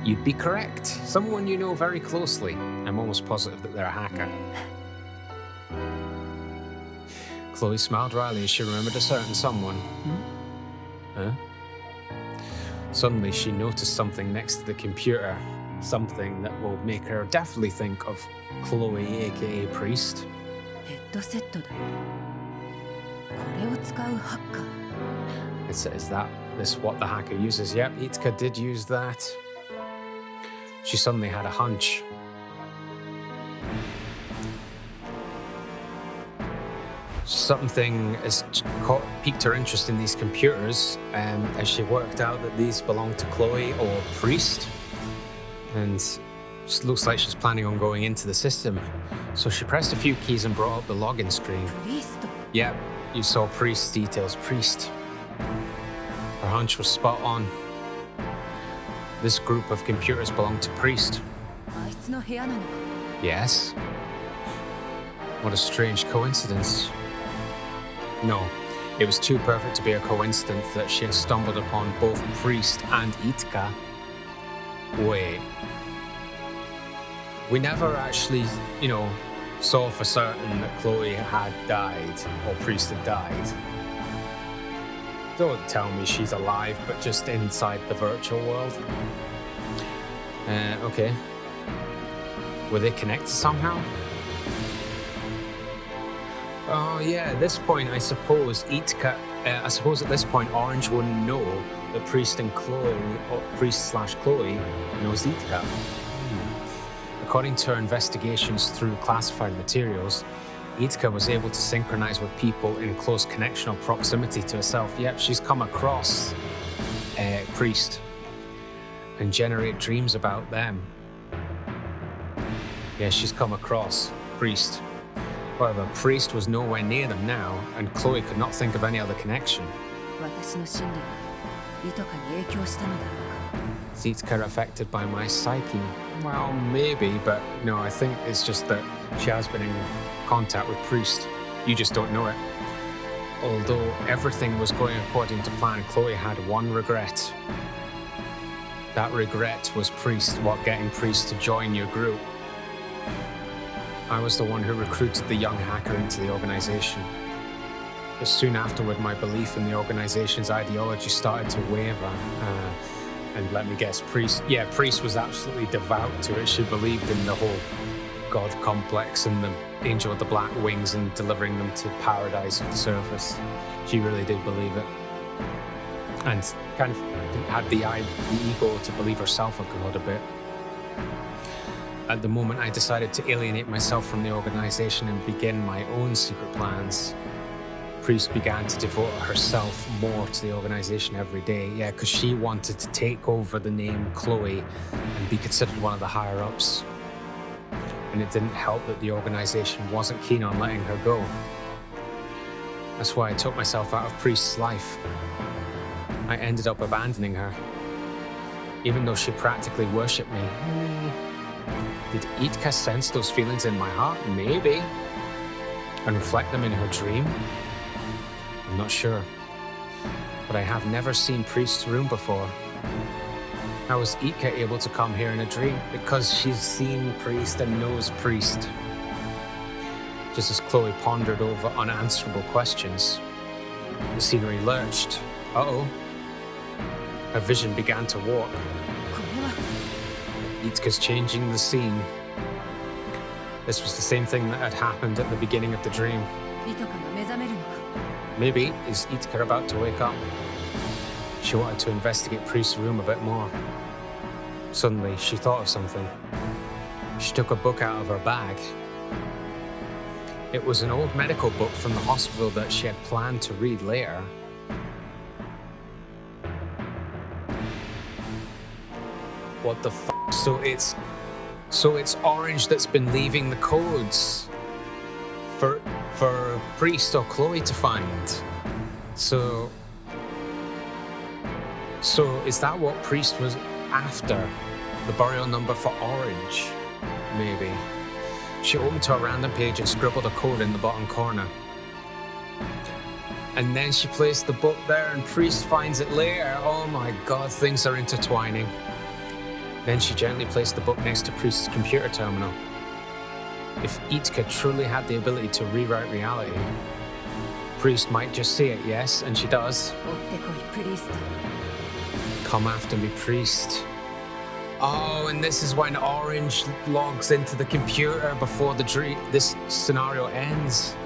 You'd be correct. Someone you know very closely. I'm almost positive that they're a hacker. Chloe smiled wryly as she remembered a certain someone. Huh? Suddenly, she noticed something next to the computer. Something that will make her definitely think of Chloe, aka Priest. Is that what the hacker uses? Yep, Jitka did use that. She suddenly had a hunch. Something has piqued her interest in these computers, as she worked out that these belong to Chloe or Priest. And it looks like she's planning on going into the system. So she pressed a few keys and brought up the login screen. Priest? Yep, you saw Priest's details. Priest. Her hunch was spot on. This group of computers belonged to Priest. Yes. What a strange coincidence. No, it was too perfect to be a coincidence that she had stumbled upon both Priest and Jitka. Wait. We never actually, saw for certain that Chloe had died or Priest had died. Don't tell me she's alive, but just inside the virtual world. Okay. Were they connected somehow? Oh yeah, at this point, I suppose Jitka, at this point, Orange wouldn't know that Priest and Chloe, or Priest/Chloe, knows Jitka. According to her investigations through classified materials, Jitka was able to synchronize with people in close connection or proximity to herself. Yep, she's come across Priest and generate dreams about them. Yeah, she's come across Priest. However, Priest was nowhere near them now, and Chloe could not think of any other connection. Is Jitka affected by my psyche? Well, maybe, but no, I think it's just that she has been in contact with Priest. You just don't know it. Although everything was going according to plan, Chloe had one regret. That regret was getting Priest to join your group. I was the one who recruited the young hacker into the organization. But soon afterward, my belief in the organization's ideology started to waver. And let me guess, Priest was absolutely devout to it. She believed in the whole God complex and the angel with the black wings and delivering them to paradise at the surface. She really did believe it. And kind of had the ego to believe herself a God a bit. At the moment, I decided to alienate myself from the organization and begin my own secret plans. Priest began to devote herself more to the organization every day. Yeah, because she wanted to take over the name Chloe and be considered one of the higher-ups. And it didn't help that the organization wasn't keen on letting her go. That's why I took myself out of Priest's life. I ended up abandoning her, even though she practically worshipped me. Did Jitka sense those feelings in my heart? Maybe. And reflect them in her dream? I'm not sure. But I have never seen Priest's room before. How was Jitka able to come here in a dream? Because she's seen Priest and knows Priest. Just as Chloe pondered over unanswerable questions, the scenery lurched. Uh-oh. Her vision began to warp. Jitka's changing the scene. This was the same thing that had happened at the beginning of the dream. Maybe is Jitka about to wake up? She wanted to investigate Priest's room a bit more. Suddenly, she thought of something. She took a book out of her bag. It was an old medical book from the hospital that she had planned to read later. What the f? So it's Orange that's been leaving the codes for Priest or Chloe to find. So is that what Priest was after? The burial number for Orange? Maybe. She opened to a random page and scribbled a code in the bottom corner. And then she placed the book there and Priest finds it later. Oh my god, things are intertwining. Then she gently placed the book next to Priest's computer terminal. If Jitka truly had the ability to rewrite reality, Priest might just see it, yes, and she does. Come after me, Priest. Oh, and this is when Orange logs into the computer before this scenario ends.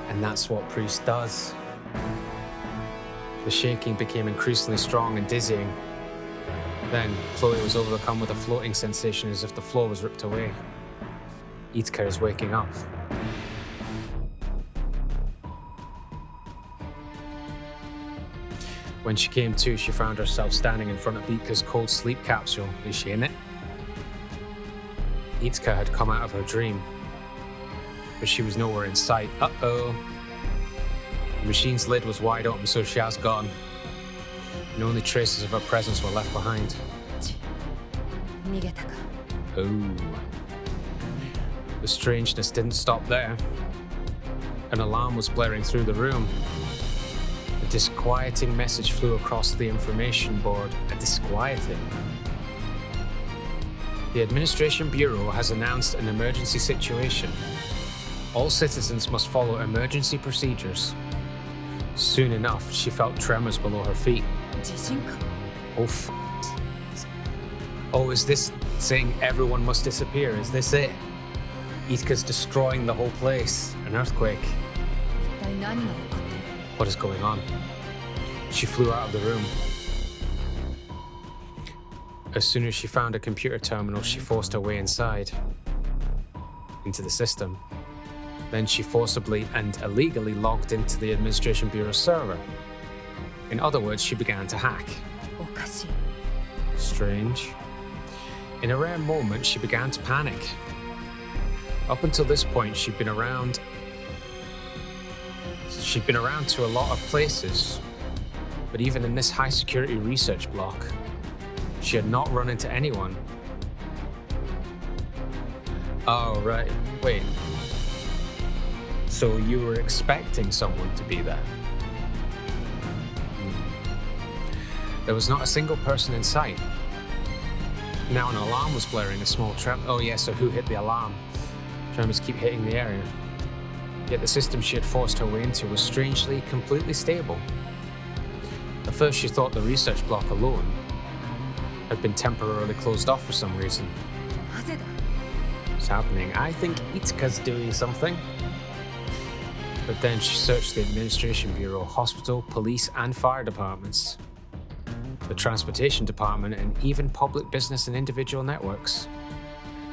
And that's what Priest does. The shaking became increasingly strong and dizzying. Then, Chloe was overcome with a floating sensation as if the floor was ripped away. Jitka is waking up. When she came to, she found herself standing in front of Jitka's cold sleep capsule. Is she in it? Jitka had come out of her dream, but she was nowhere in sight. Uh-oh. The machine's lid was wide open, so she has gone. And only traces of her presence were left behind. Oh. The strangeness didn't stop there. An alarm was blaring through the room. A disquieting message flew across the information board. A disquieting. The Administration Bureau has announced an emergency situation. All citizens must follow emergency procedures. Soon enough, she felt tremors below her feet. Oh, oh, is this saying everyone must disappear? Is this it? Jitka's destroying the whole place. An earthquake. What is going on? She flew out of the room. As soon as she found a computer terminal, she forced her way inside. Into the system. Then she forcibly and illegally logged into the Administration Bureau server. In other words, she began to hack. Strange. In a rare moment, she began to panic. Up until this point, she'd been around to a lot of places, but even in this high-security research block, she had not run into anyone. Oh, right. Wait. So you were expecting someone to be there? There was not a single person in sight. Now an alarm was blaring, a small tremor. Oh yeah, so who hit the alarm? Tremors keep hitting the area. Yet the system she had forced her way into was strangely completely stable. At first she thought the research block alone had been temporarily closed off for some reason. What's happening? I think Jitka's doing something. But then she searched the Administration Bureau, hospital, police and fire departments, the transportation department, and even public business and individual networks.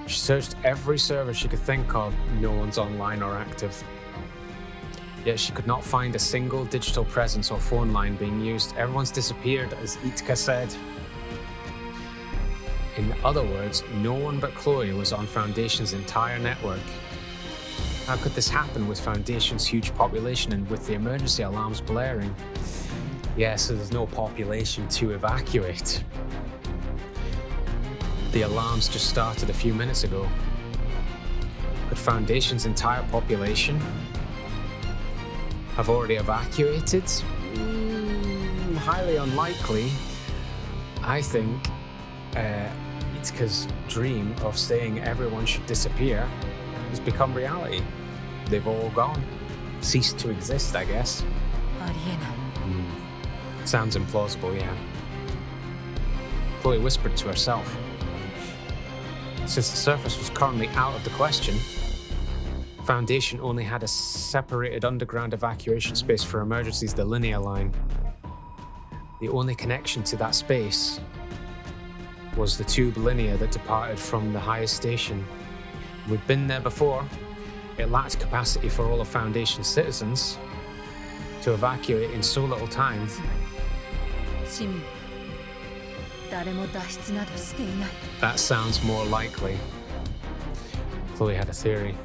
She searched every server she could think of. No one's online or active. Yet she could not find a single digital presence or phone line being used. Everyone's disappeared, as Jitka said. In other words, no one but Chloe was on Foundation's entire network. How could this happen with Foundation's huge population and with the emergency alarms blaring? Yeah, so there's no population to evacuate. The alarms just started a few minutes ago. Could Foundation's entire population have already evacuated? Highly unlikely. I think Jitka's dream of saying everyone should disappear has become reality. They've all gone. Ceased to exist, I guess. Sounds implausible, yeah. Chloe whispered to herself. Since the surface was currently out of the question, Foundation only had a separated underground evacuation space for emergencies, the linear line. The only connection to that space was the tube linear that departed from the highest station. We've been there before. It lacked capacity for all of Foundation's citizens to evacuate in so little time. That sounds more likely. Chloe had a theory.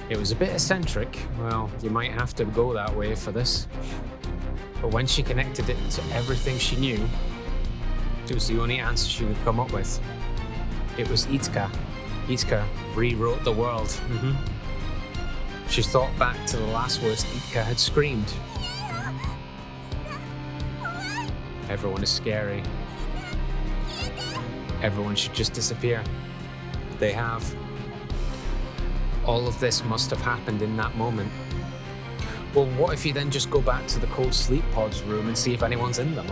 It was a bit eccentric. Well, you might have to go that way for this. But when she connected it to everything she knew, it was the only answer she could come up with. It was Jitka. Jitka rewrote the world. She thought back to the last words Jitka had screamed. Everyone is scary. Everyone should just disappear. They have. All of this must have happened in that moment. Well, what if you then just go back to the cold sleep pod's room and see if anyone's in them?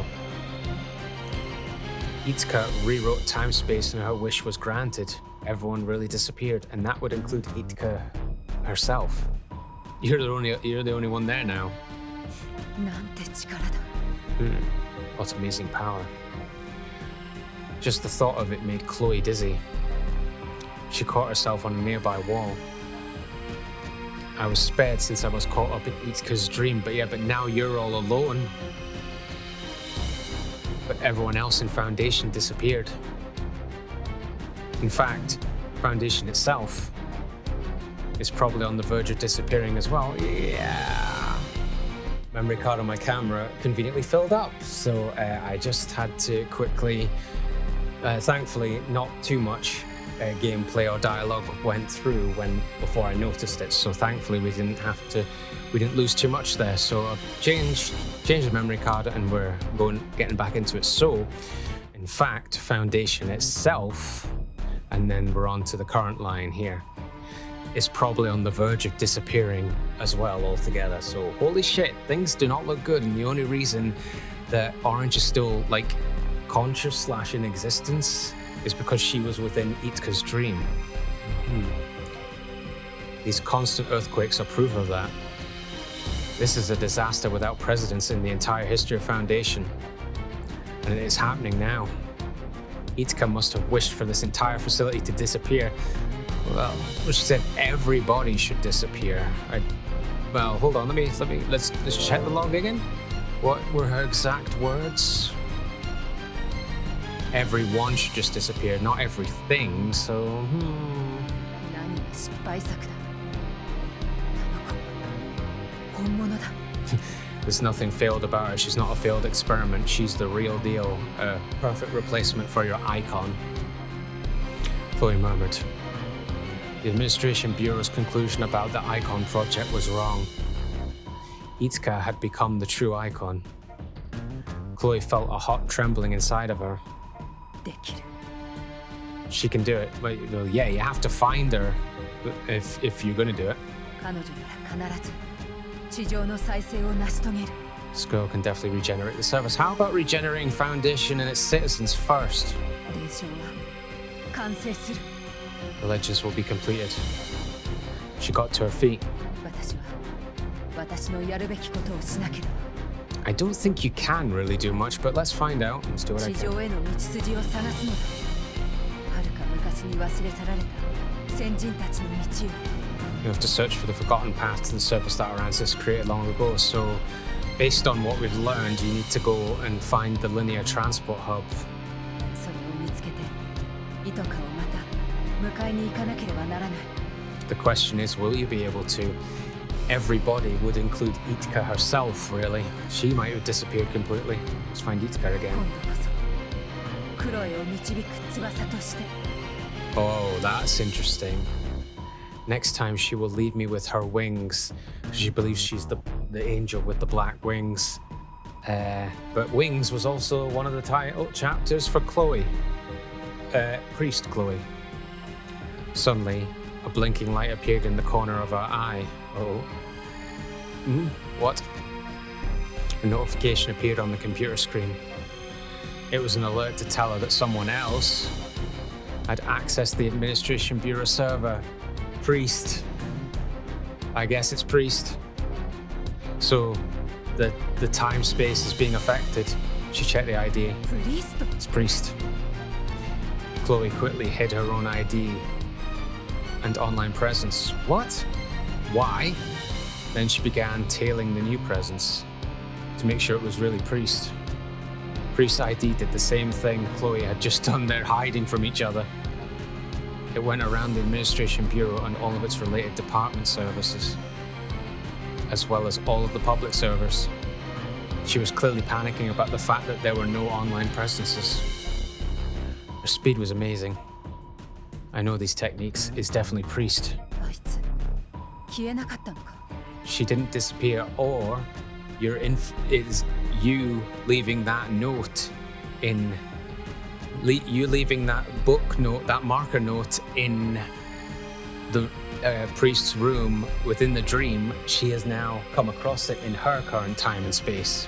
Jitka rewrote time-space and her wish was granted. Everyone really disappeared, and that would include Jitka herself. You're the only one there now. What amazing power. Just the thought of it made Chloe dizzy. She caught herself on a nearby wall. I was spared since I was caught up in Jitka's dream, but now you're all alone. But everyone else in Foundation disappeared. In fact, Foundation itself is probably on the verge of disappearing as well. Yeah. Memory card on my camera conveniently filled up, so I just had to quickly, thankfully not too much gameplay or dialogue went through before I noticed it, so thankfully we didn't lose too much there. So I've changed the memory card and we're getting back into it. So in fact, Foundation itself, and then we're on to the current line here, is probably on the verge of disappearing as well altogether. So holy shit, things do not look good, and the only reason that Orange is still like conscious / in existence is because she was within Jitka's dream. These constant earthquakes are proof of that. This is a disaster without precedence in the entire history of Foundation, and it is happening now. Jitka must have wished for this entire facility to disappear. Well, she said everybody should disappear. Well, hold on, let's check the log again. What were her exact words? Everyone should just disappear, not everything, so There's nothing failed about her. She's not a failed experiment. She's the real deal. A perfect replacement for your icon. Chloe murmured. The Administration Bureau's conclusion about the icon project was wrong. Jitka had become the true icon. Chloe felt a hot trembling inside of her. She can do it. Well, yeah, you have to find her if you're gonna do it. Skull can definitely regenerate the service. How about regenerating Foundation and its citizens first? The ledges will be completed. She got to her feet. I don't think you can really do much, but let's find out. Let's do what I can. You have to search for the forgotten path to the surface that our ancestors created long ago. So, based on what we've learned, you need to go and find the linear transport hub. The question is, will you be able to? Everybody would include Jitka herself, really. She might have disappeared completely. Let's find Jitka again. Oh, that's interesting. Next time she will lead me with her wings. She believes she's the angel with the black wings. But Wings was also one of the title chapters for Chloe. Priest Chloe. Suddenly, a blinking light appeared in the corner of her eye. Oh. What? A notification appeared on the computer screen. It was an alert to tell her that someone else had accessed the Administration Bureau server. Priest. I guess it's Priest. So the time space is being affected. She checked the ID. It's Priest. Chloe quickly hid her own ID and online presence. What? Why? Then she began tailing the new presence to make sure it was really Priest. Priest's ID did the same thing Chloe had just done. They're hiding from each other. It went around the Administration Bureau and all of its related department services, as well as all of the public servers. She was clearly panicking about the fact that there were no online presences. Her speed was amazing. I know these techniques. It's definitely Priest. She didn't disappear, or is you leaving that note in... You leaving that book note, that marker note in the priest's room within the dream. She has now come across it in her current time and space.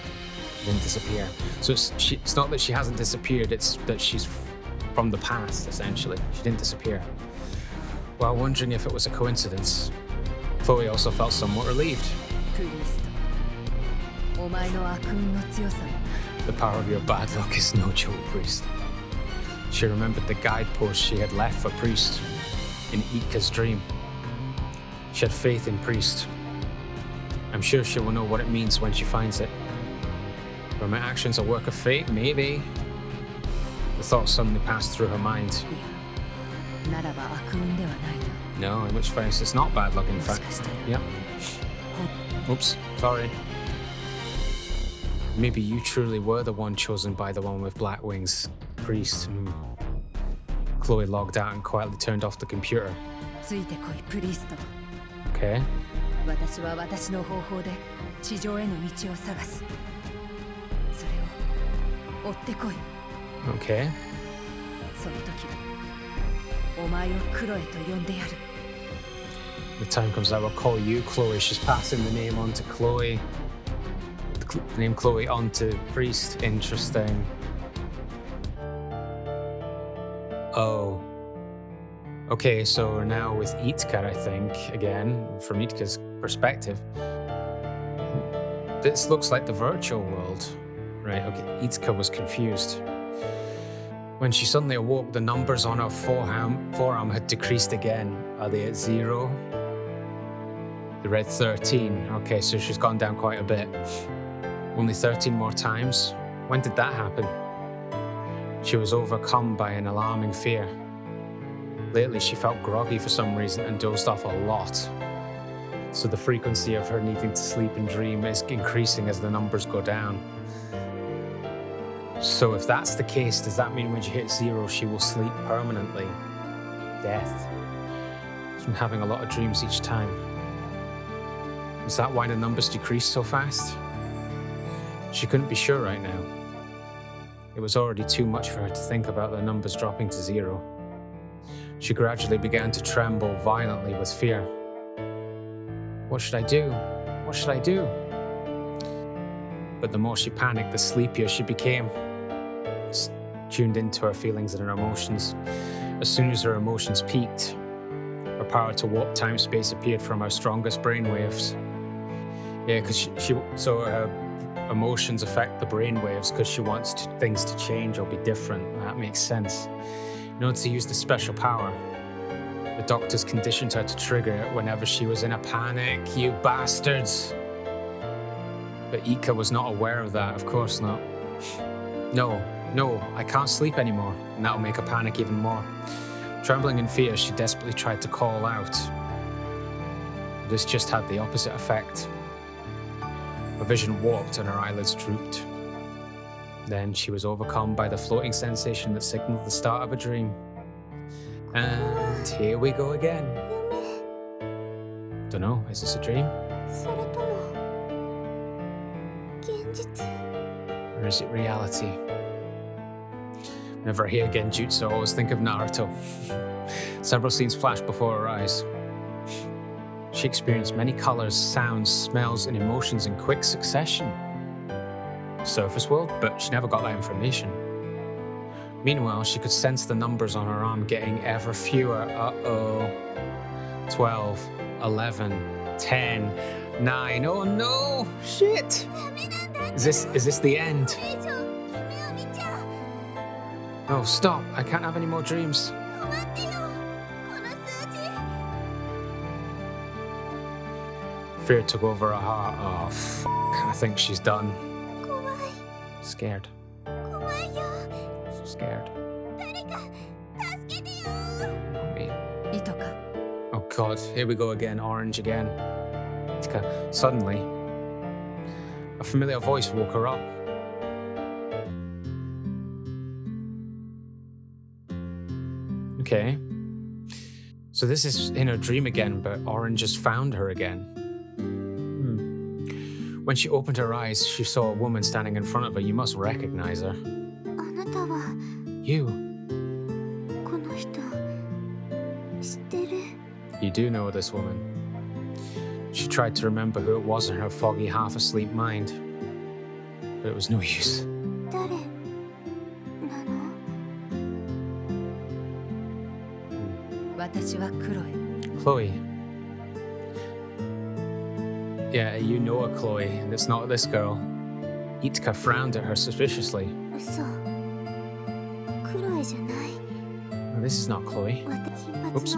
She didn't disappear. So it's not that she hasn't disappeared, it's that she's from the past, essentially. She didn't disappear. While wondering if it was a coincidence, Chloe also felt somewhat relieved. The power of your bad luck is no joke, Priest. She remembered the guidepost she had left for Priest in Jitka's dream. She had faith in Priest. I'm sure she will know what it means when she finds it. Were my actions a work of fate? Maybe. The thought suddenly passed through her mind. No, in which case it's not bad luck, in fact. Yep. Oops, sorry. Maybe you truly were the one chosen by the one with black wings, Priest. Chloe logged out and quietly turned off the computer. Okay. Okay. The time comes I will call you Chloe. She's passing the name on to Chloe. The name Chloe on to Priest. Interesting. Oh. Okay, so we're now with Jitka, I think, again, from Jitka's perspective. This looks like the virtual world. Right, okay, Jitka was confused. When she suddenly awoke, the numbers on her forearm had decreased again. Are they at 0? They read 13. Okay, so she's gone down quite a bit. Only 13 more times? When did that happen? She was overcome by an alarming fear. Lately, she felt groggy for some reason and dozed off a lot. So the frequency of her needing to sleep and dream is increasing as the numbers go down. So if that's the case, does that mean when she hits 0, she will sleep permanently? Death. From having a lot of dreams each time. Is that why the numbers decrease so fast? She couldn't be sure right now. It was already too much for her to think about the numbers dropping to 0. She gradually began to tremble violently with fear. What should I do? What should I do? But the more she panicked, the sleepier she became. Tuned into her feelings and her emotions. As soon as her emotions peaked, her power to warp time-space appeared from her strongest brainwaves. Yeah, because so her emotions affect the brainwaves because she wants things to change or be different. That makes sense. In order to use the special power, the doctors conditioned her to trigger it whenever she was in a panic. You bastards! But Jitka was not aware of that, of course not. No, I can't sleep anymore, and that'll make her panic even more. Trembling in fear, she desperately tried to call out. This just had the opposite effect. Her vision warped and her eyelids drooped. Then she was overcome by the floating sensation that signaled the start of a dream. And here we go again. Dunno, is this a dream? Or is it reality? Whenever I hear Genjutsu, I always think of Naruto. Several scenes flashed before her eyes. She experienced many colors, sounds, smells, and emotions in quick succession. Surface world, but she never got that information. Meanwhile, she could sense the numbers on her arm getting ever fewer. Uh-oh. 12, 11, 10, 9. Oh no! Shit! Is this the end? No, stop. I can't have any more dreams. Fear took over her heart. Oh, f***. I think she's done. Scared. Scared. Not me. Oh god, here we go again. Orange again. Jitka. Suddenly, a familiar voice woke her up. Okay. So this is in her dream again, but Orange has found her again. When she opened her eyes, she saw a woman standing in front of her. You must recognize her. You. You do know this woman. She tried to remember who it was in her foggy, half-asleep mind. But it was no use. Chloe. Yeah, you know a Chloe, and it's not this girl. Jitka frowned at her suspiciously. No, this is not Chloe. Oops.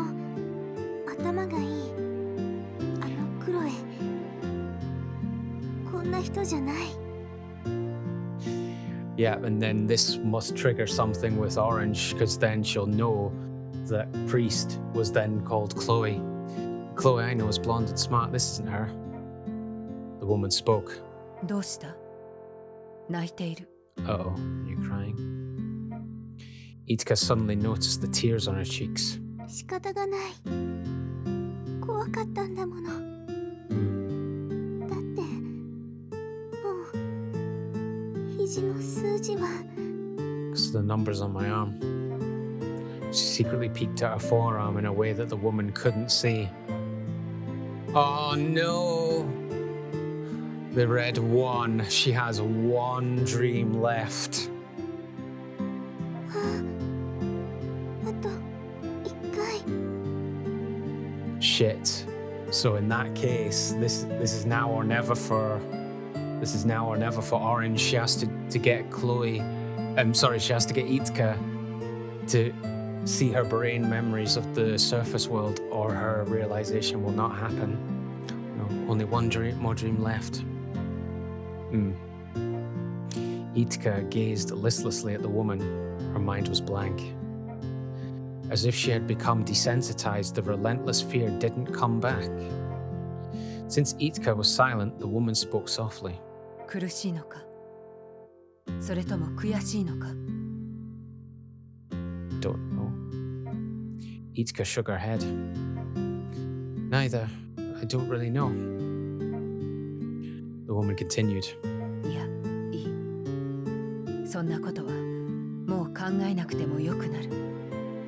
Yeah, and then this must trigger something with Orange, because then she'll know that Priest was then called Chloe. Chloe I know is blonde and smart. This isn't her. The woman spoke. Uh-oh, are you crying? Jitka suddenly noticed the tears on her cheeks. Because of the numbers on my arm. She secretly peeked at her forearm in a way that the woman couldn't see. Oh no! The red one. She has one dream left. Shit. So in that case, this is now or never for Orange. She has to get Chloe. She has to get Jitka to see her brain memories of the surface world, or her realization will not happen. No, only one more dream left. Jitka gazed listlessly at the woman. Her mind was blank. As if she had become desensitized, the relentless fear didn't come back. Since Jitka was silent, the woman spoke softly. Don't know. Jitka shook her head. Neither. I don't really know. The woman continued.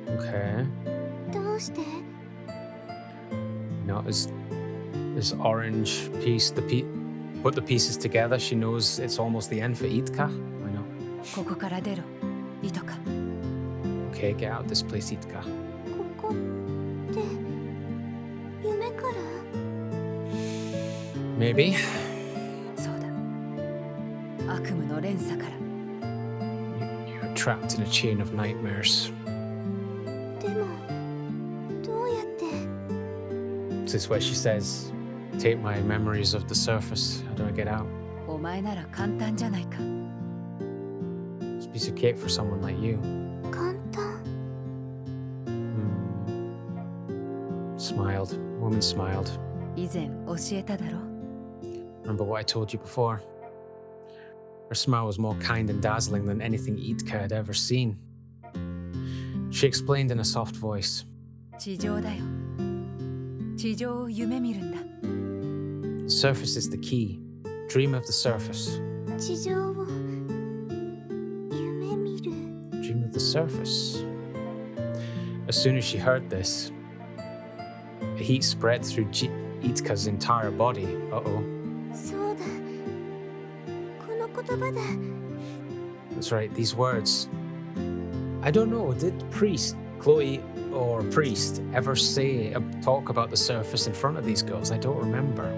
Okay. Now, is Orange piece put the pieces together? She knows it's almost the end for Jitka. I know. Okay, get out of this place, Jitka. Maybe. You're trapped in a chain of nightmares. This is where she says, take my memories of the surface. How do I get out? It's a piece of cake for someone like you. Smiled. Woman smiled. Remember what I told you before? Her smile was more kind and dazzling than anything Jitka had ever seen. She explained in a soft voice. The surface is the key. Dream of the surface. Dream of the surface. As soon as she heard this, the heat spread through Jitka's entire body. Uh-oh. That's right, these words. I don't know, did Chloe or Priest ever talk about the surface in front of these girls? I don't remember.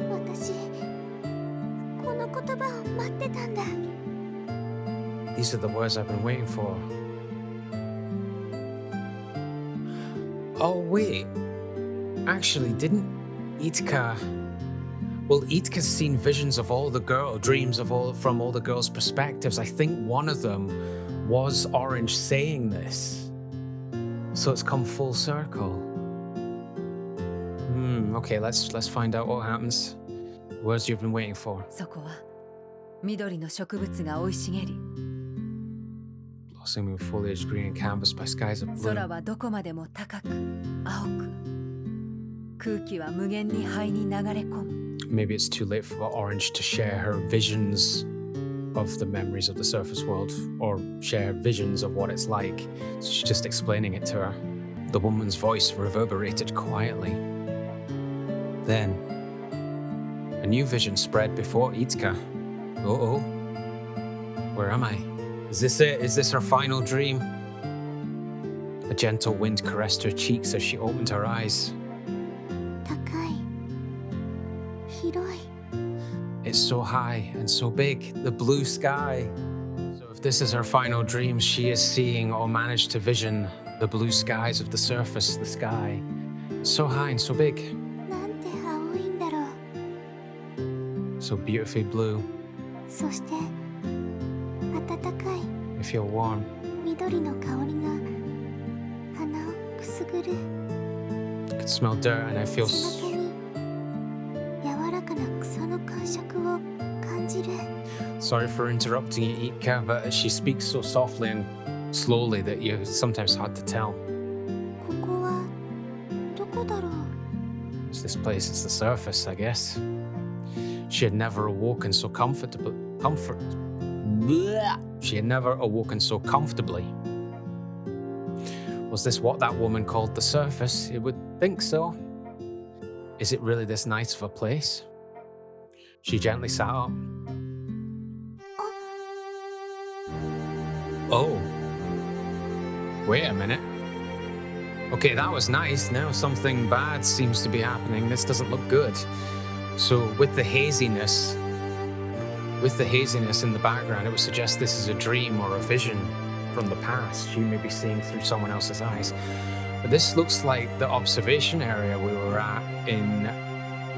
私この言葉を待ってたんだ。 These are the words I've been waiting for. Oh wait, actually didn't Jitka... Well, Jitka's seen visions of all the dreams from all the girls' perspectives. I think one of them was Orange saying this. So it's come full circle. Okay, let's find out what happens. Words you've been waiting for. そこは緑の植物が生い茂り、 Blossoming with foliage green and canvas by skies of blue. 空はどこまでも高く青く、空気は無限に肺に流れ込む。 Maybe it's too late for Orange to share her visions of the memories of the surface world, or share visions of what it's like. So she's just explaining it to her. The woman's voice reverberated quietly. Then, a new vision spread before Jitka. Uh-oh. Where am I? Is this it? Is this her final dream? A gentle wind caressed her cheeks as she opened her eyes. 高い広い It's so high and so big, the blue sky. So if this is her final dream, she is seeing or managed to vision the blue skies of the surface, the sky. So high and so big, なんて青いんだろう。 so beautifully blue. そして暖かい I feel warm. 緑の香りが鼻をくすぐる。 I can smell dirt and I feel... 背中に柔らかな草の感触を感じる。 Sorry for interrupting you, Jitka, but she speaks so softly and slowly that it's sometimes hard to tell. ここはどこだろう。 It's this place, it's the surface, I guess. She had never awoken so She had never awoken so comfortably. Was this what that woman called the surface? It would think so. Is it really this nice of a place? She gently sat up. Oh. Wait a minute. Okay, that was nice. Now something bad seems to be happening. This doesn't look good. So with the haziness in the background, it would suggest this is a dream or a vision from the past. She may be seeing through someone else's eyes. But this looks like the observation area we were at in,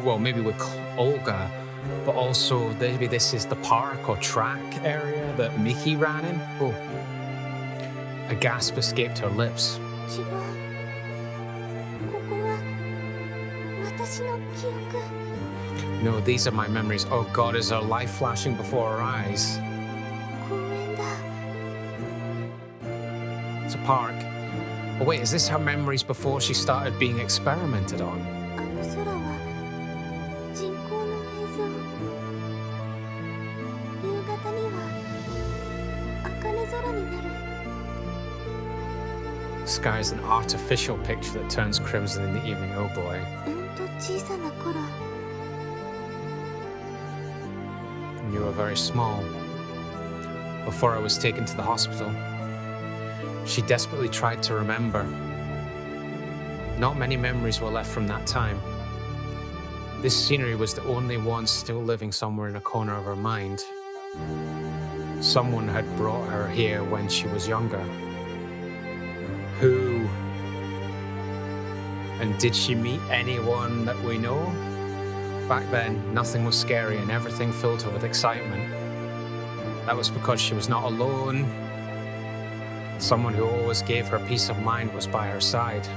well, maybe with Olga, but also maybe this is the park or track area that Mickey ran in. Oh, a gasp escaped her lips. 違う。ここは私の記憶。 No, these are my memories. Oh God, is her life flashing before her eyes? 公園だ。 It's a park. Oh wait, is this her memories before she started being experimented on? あの空は人工の映像。夕方には茜空になる。 The sky is an artificial picture that turns crimson in the evening. Oh boy. 小さな頃。 You were very small. Before I was taken to the hospital, she desperately tried to remember. Not many memories were left from that time. This scenery was the only one still living somewhere in a corner of her mind. Someone had brought her here when she was younger. Who? And did she meet anyone that we know? Back then, nothing was scary and everything filled her with excitement. That was because she was not alone. Someone who always gave her peace of mind was by her side.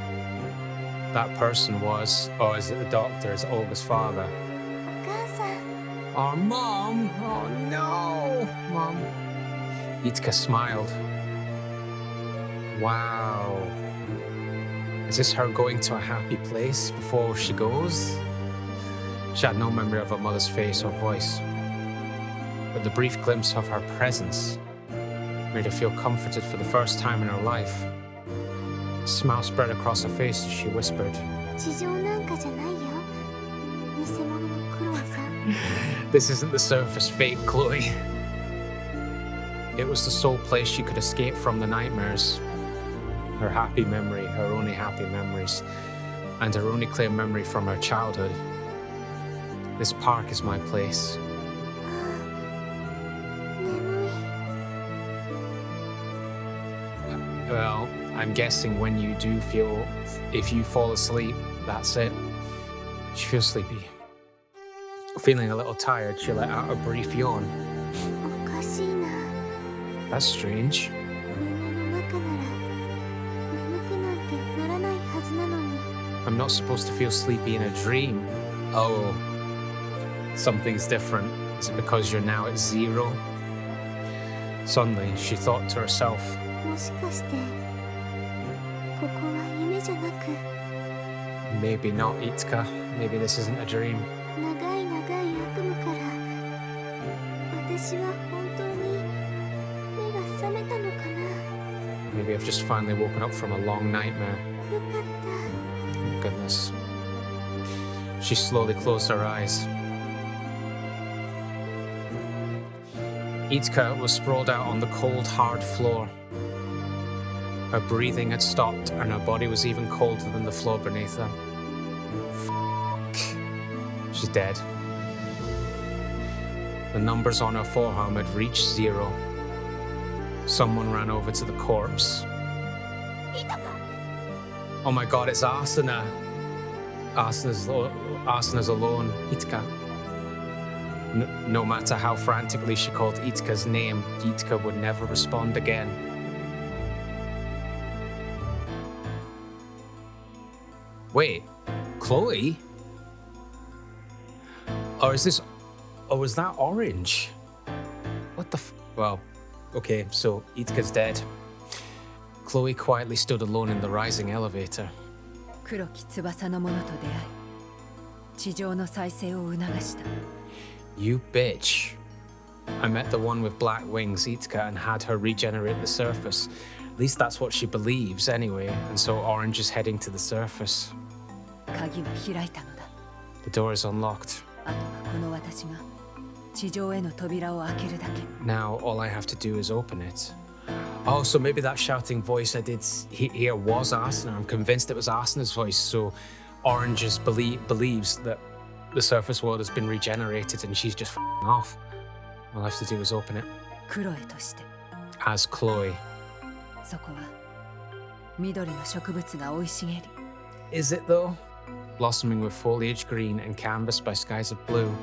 That person was, or is it the doctor, is it Olga's father? お母さん。 Our mom! Oh no! Mom. Jitka smiled. Wow. Is this her going to a happy place before she goes? She had no memory of her mother's face or voice, but the brief glimpse of her presence made her feel comforted for the first time in her life. A smile spread across her face as she whispered, 地上なんかじゃないよ。偽物のクロエさん。 This isn't the surface fake, Chloe. It was the sole place she could escape from the nightmares. Her happy memory, her only happy memories, and her only clear memory from her childhood. This park is my place. Well, I'm guessing when you do feel, if you fall asleep, that's it. She feels sleepy. Feeling a little tired, she let out a brief yawn. That's strange. I'm not supposed to feel sleepy in a dream. Oh, something's different. Is it because you're now at 0? Suddenly, she thought to herself, maybe not, Jitka. Maybe this isn't a dream. Maybe I've just finally woken up from a long nightmare. Oh, goodness. She slowly closed her eyes. Jitka was sprawled out on the cold, hard floor. Her breathing had stopped, and her body was even colder than the floor beneath her. She's dead. The numbers on her forearm had reached 0. Someone ran over to the corpse. Oh my god, it's Asuna. Asuna's alone. Jitka. No matter how frantically she called Jitka's name, Jitka would never respond again. Wait, Chloe? Or is this... Oh, is that orange? What the well, okay, so Jitka's dead. Chloe quietly stood alone in the rising elevator. You bitch. I met the one with black wings, Jitka, and had her regenerate the surface. At least that's what she believes, anyway, and so Orange is heading to the surface. The door is unlocked. Now, all I have to do is open it. Oh, so maybe that shouting voice I did hear was Asuna. I'm convinced it was Asuna's voice, so Orange believes that the surface world has been regenerated and she's just f***ing off. All I have to do is open it. As Chloe. Is it though? Blossoming with foliage green and canvassed by skies of blue.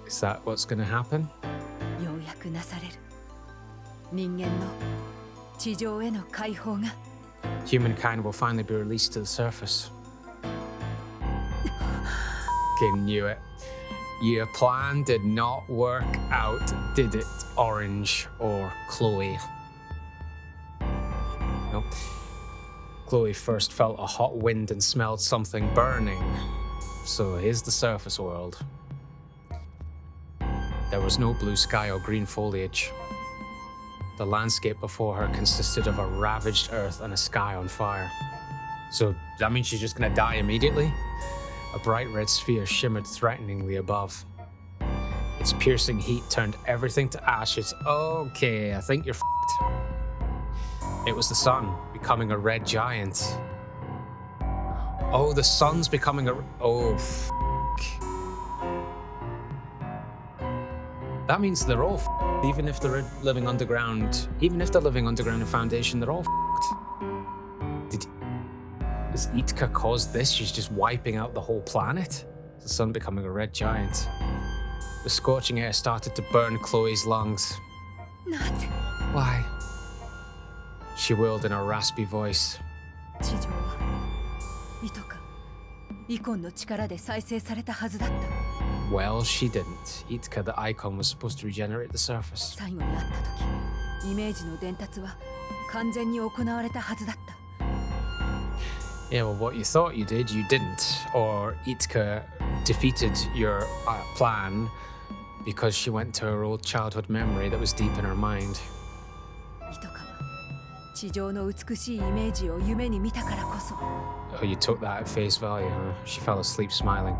Is that what's going to happen? Humankind will finally be released to the surface. Okay, knew it. Your plan did not work out, did it, Orange or Chloe? Nope. Chloe first felt a hot wind and smelled something burning. So here's the surface world. There was no blue sky or green foliage. The landscape before her consisted of a ravaged earth and a sky on fire. So that means she's just gonna die immediately? A bright red sphere shimmered threateningly above. Its piercing heat turned everything to ashes. Okay, I think you're f***ed. It was the sun, becoming a red giant. Oh, the sun's becoming a... Oh, f***. That means they're all f***ed, even if they're living underground. Even if they're living underground in Foundation, they're all f***ed. Has Jitka caused this? She's just wiping out the whole planet? The sun becoming a red giant. The scorching air started to burn Chloe's lungs. Why? She wailed in a raspy voice. Well, she didn't. Jitka, the icon, was supposed to regenerate the surface. Yeah, well, what you thought you did, you didn't. Or Jitka defeated your plan because she went to her old childhood memory that was deep in her mind. 地上の美しいイメージを夢に見たからこそ。 Oh, you took that at face value, huh? She fell asleep smiling.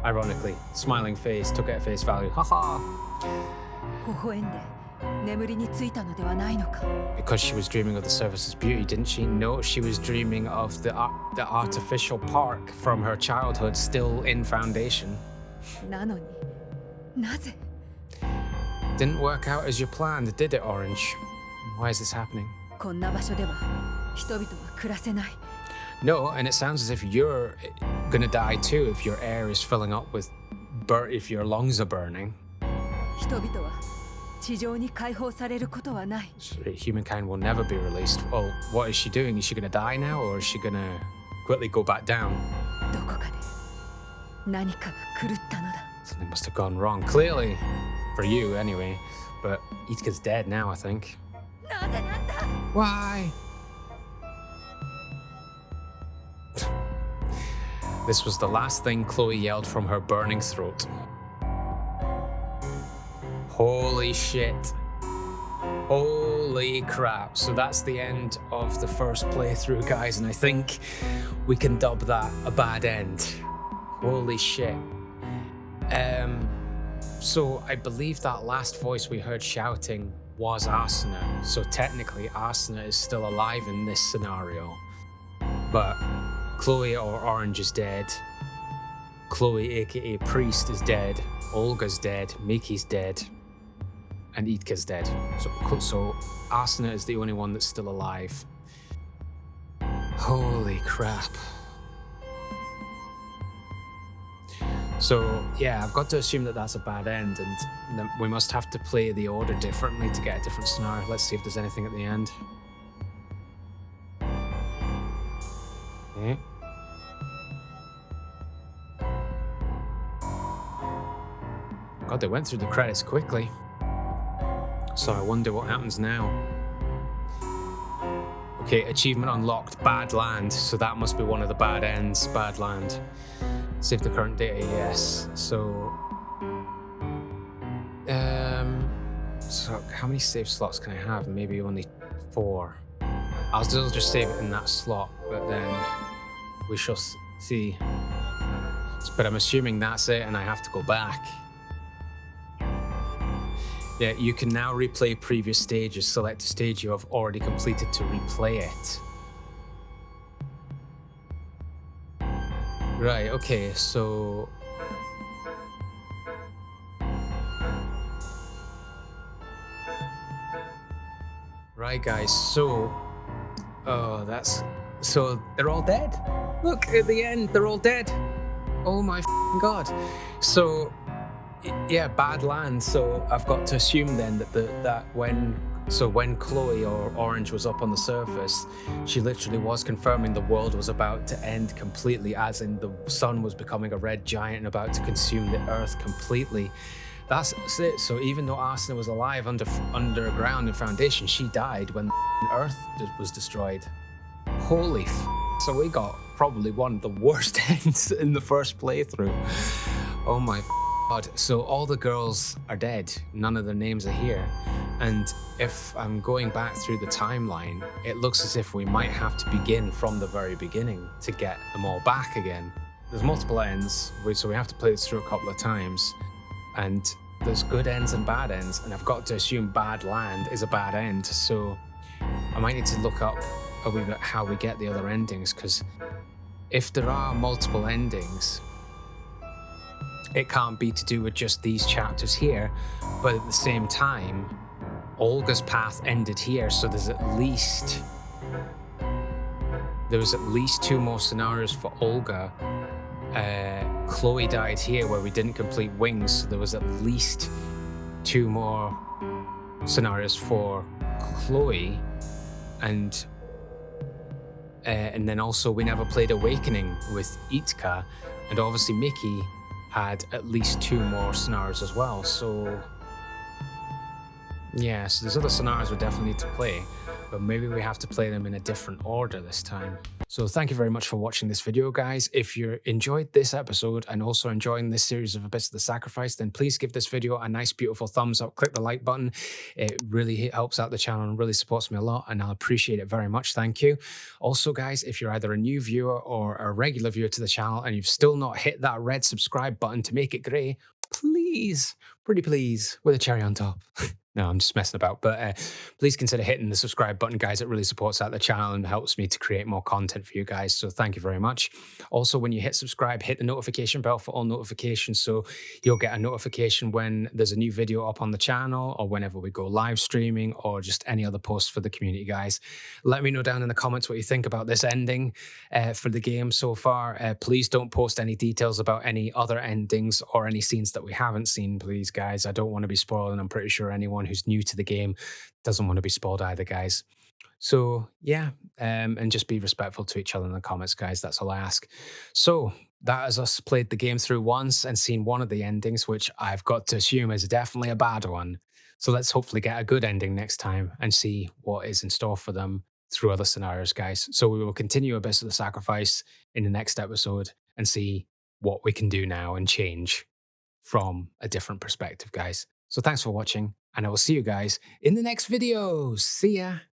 Ironically, smiling face, took it at face value. Haha! 微笑んで眠りについたのではないのか。 Because she was dreaming of the surface's beauty, didn't she? No, she was dreaming of the artificial park from her childhood still in foundation. なのになぜ。 Didn't work out as you planned, did it, Orange? Why is this happening? こんな場所では人々は暮らせない。 No, and it sounds as if you're gonna die too if your air is filling up with if your lungs are burning. 人々は地上に解放されることはない。 Humankind will never be released. Well, what is she doing? Is she gonna die now, or is she gonna quickly go back down? どこかで何かが狂ったのだ。 Something must have gone wrong. Clearly, for you anyway. But Jitka's dead now, I think. なぜなんだ。 Why? This was the last thing Chloe yelled from her burning throat. Holy shit. Holy crap. So that's the end of the first playthrough, guys, and I think we can dub that a bad end. Holy shit. So I believe that last voice we heard shouting was Arsena. So technically Arsena is still alive in this scenario. But Chloe or Orange is dead. Chloe, aka Priest, is dead. Olga's dead. Miki's dead. And Jitka's dead. So Arsena is the only one that's still alive. Holy crap. So yeah, I've got to assume that that's a bad end, and then we must have to play the order differently to get a different scenario. Let's see if there's anything at the end. Okay. God, they went through the credits quickly. So I wonder what happens now. Okay, achievement unlocked, bad land. So that must be one of the bad ends, bad land. Save the current data, yes. So how many save slots can I have? Maybe only 4. I'll still just save it in that slot, but then we shall see. But I'm assuming that's it and I have to go back. Yeah, you can now replay previous stages. Select a stage you have already completed to replay it. Right, okay, so... Right, guys, so... Oh, that's... So, they're all dead? Look, at the end, they're all dead. Oh my god. So... Yeah, bad land. So I've got to assume then that when Chloe or Orange was up on the surface, she literally was confirming the world was about to end completely, as in the sun was becoming a red giant and about to consume the earth completely. That's it. So even though Arsena was alive underground in Foundation, she died when the earth was destroyed. Holy So we got probably one of the worst ends in the first playthrough. Oh my God. So all the girls are dead. None of their names are here. And if I'm going back through the timeline, it looks as if we might have to begin from the very beginning to get them all back again. There's multiple ends, so we have to play this through a couple of times. And there's good ends and bad ends, and I've got to assume bad land is a bad end. So I might need to look up a wee bit how we get the other endings, because if there are multiple endings, it can't be to do with just these chapters here, but at the same time, Olga's path ended here, so there was at least 2 more scenarios for Olga. Chloe died here where we didn't complete Wings, so there was at least 2 more scenarios for Chloe, and then also we never played Awakening with Jitka, and obviously Miki had at least 2 more scenarios as well. So yeah, so there's other scenarios we definitely need to play. but maybe we have to play them in a different order this time. So thank you very much for watching this video, guys. If you enjoyed this episode and also enjoying this series of Abyss of the Sacrifice, then please give this video a nice, beautiful thumbs up. Click the like button. It really helps out the channel and really supports me a lot, and I'll appreciate it very much. Thank you. Also, guys, if you're either a new viewer or a regular viewer to the channel and you've still not hit that red subscribe button to make it grey, please, pretty please, with a cherry on top. No, I'm just messing about. But please consider hitting the subscribe button, guys. It really supports out the channel and helps me to create more content for you guys. So thank you very much. Also, when you hit subscribe, hit the notification bell for all notifications. So you'll get a notification when there's a new video up on the channel or whenever we go live streaming or just any other posts for the community, guys. Let me know down in the comments what you think about this ending for the game so far. Please don't post any details about any other endings or any scenes that we haven't seen, please, guys. I don't want to be spoiling. I'm pretty sure anyone who's new to the game doesn't want to be spoiled either, guys. So yeah, and just be respectful to each other in the comments, guys. That's all I ask. So that is us played the game through once and seen one of the endings, which I've got to assume is definitely a bad one. So let's hopefully get a good ending next time and see what is in store for them through other scenarios, guys. So we will continue Abyss of the Sacrifice in the next episode and see what we can do now and change from a different perspective, guys. So thanks for watching, and I will see you guys in the next videos. See ya.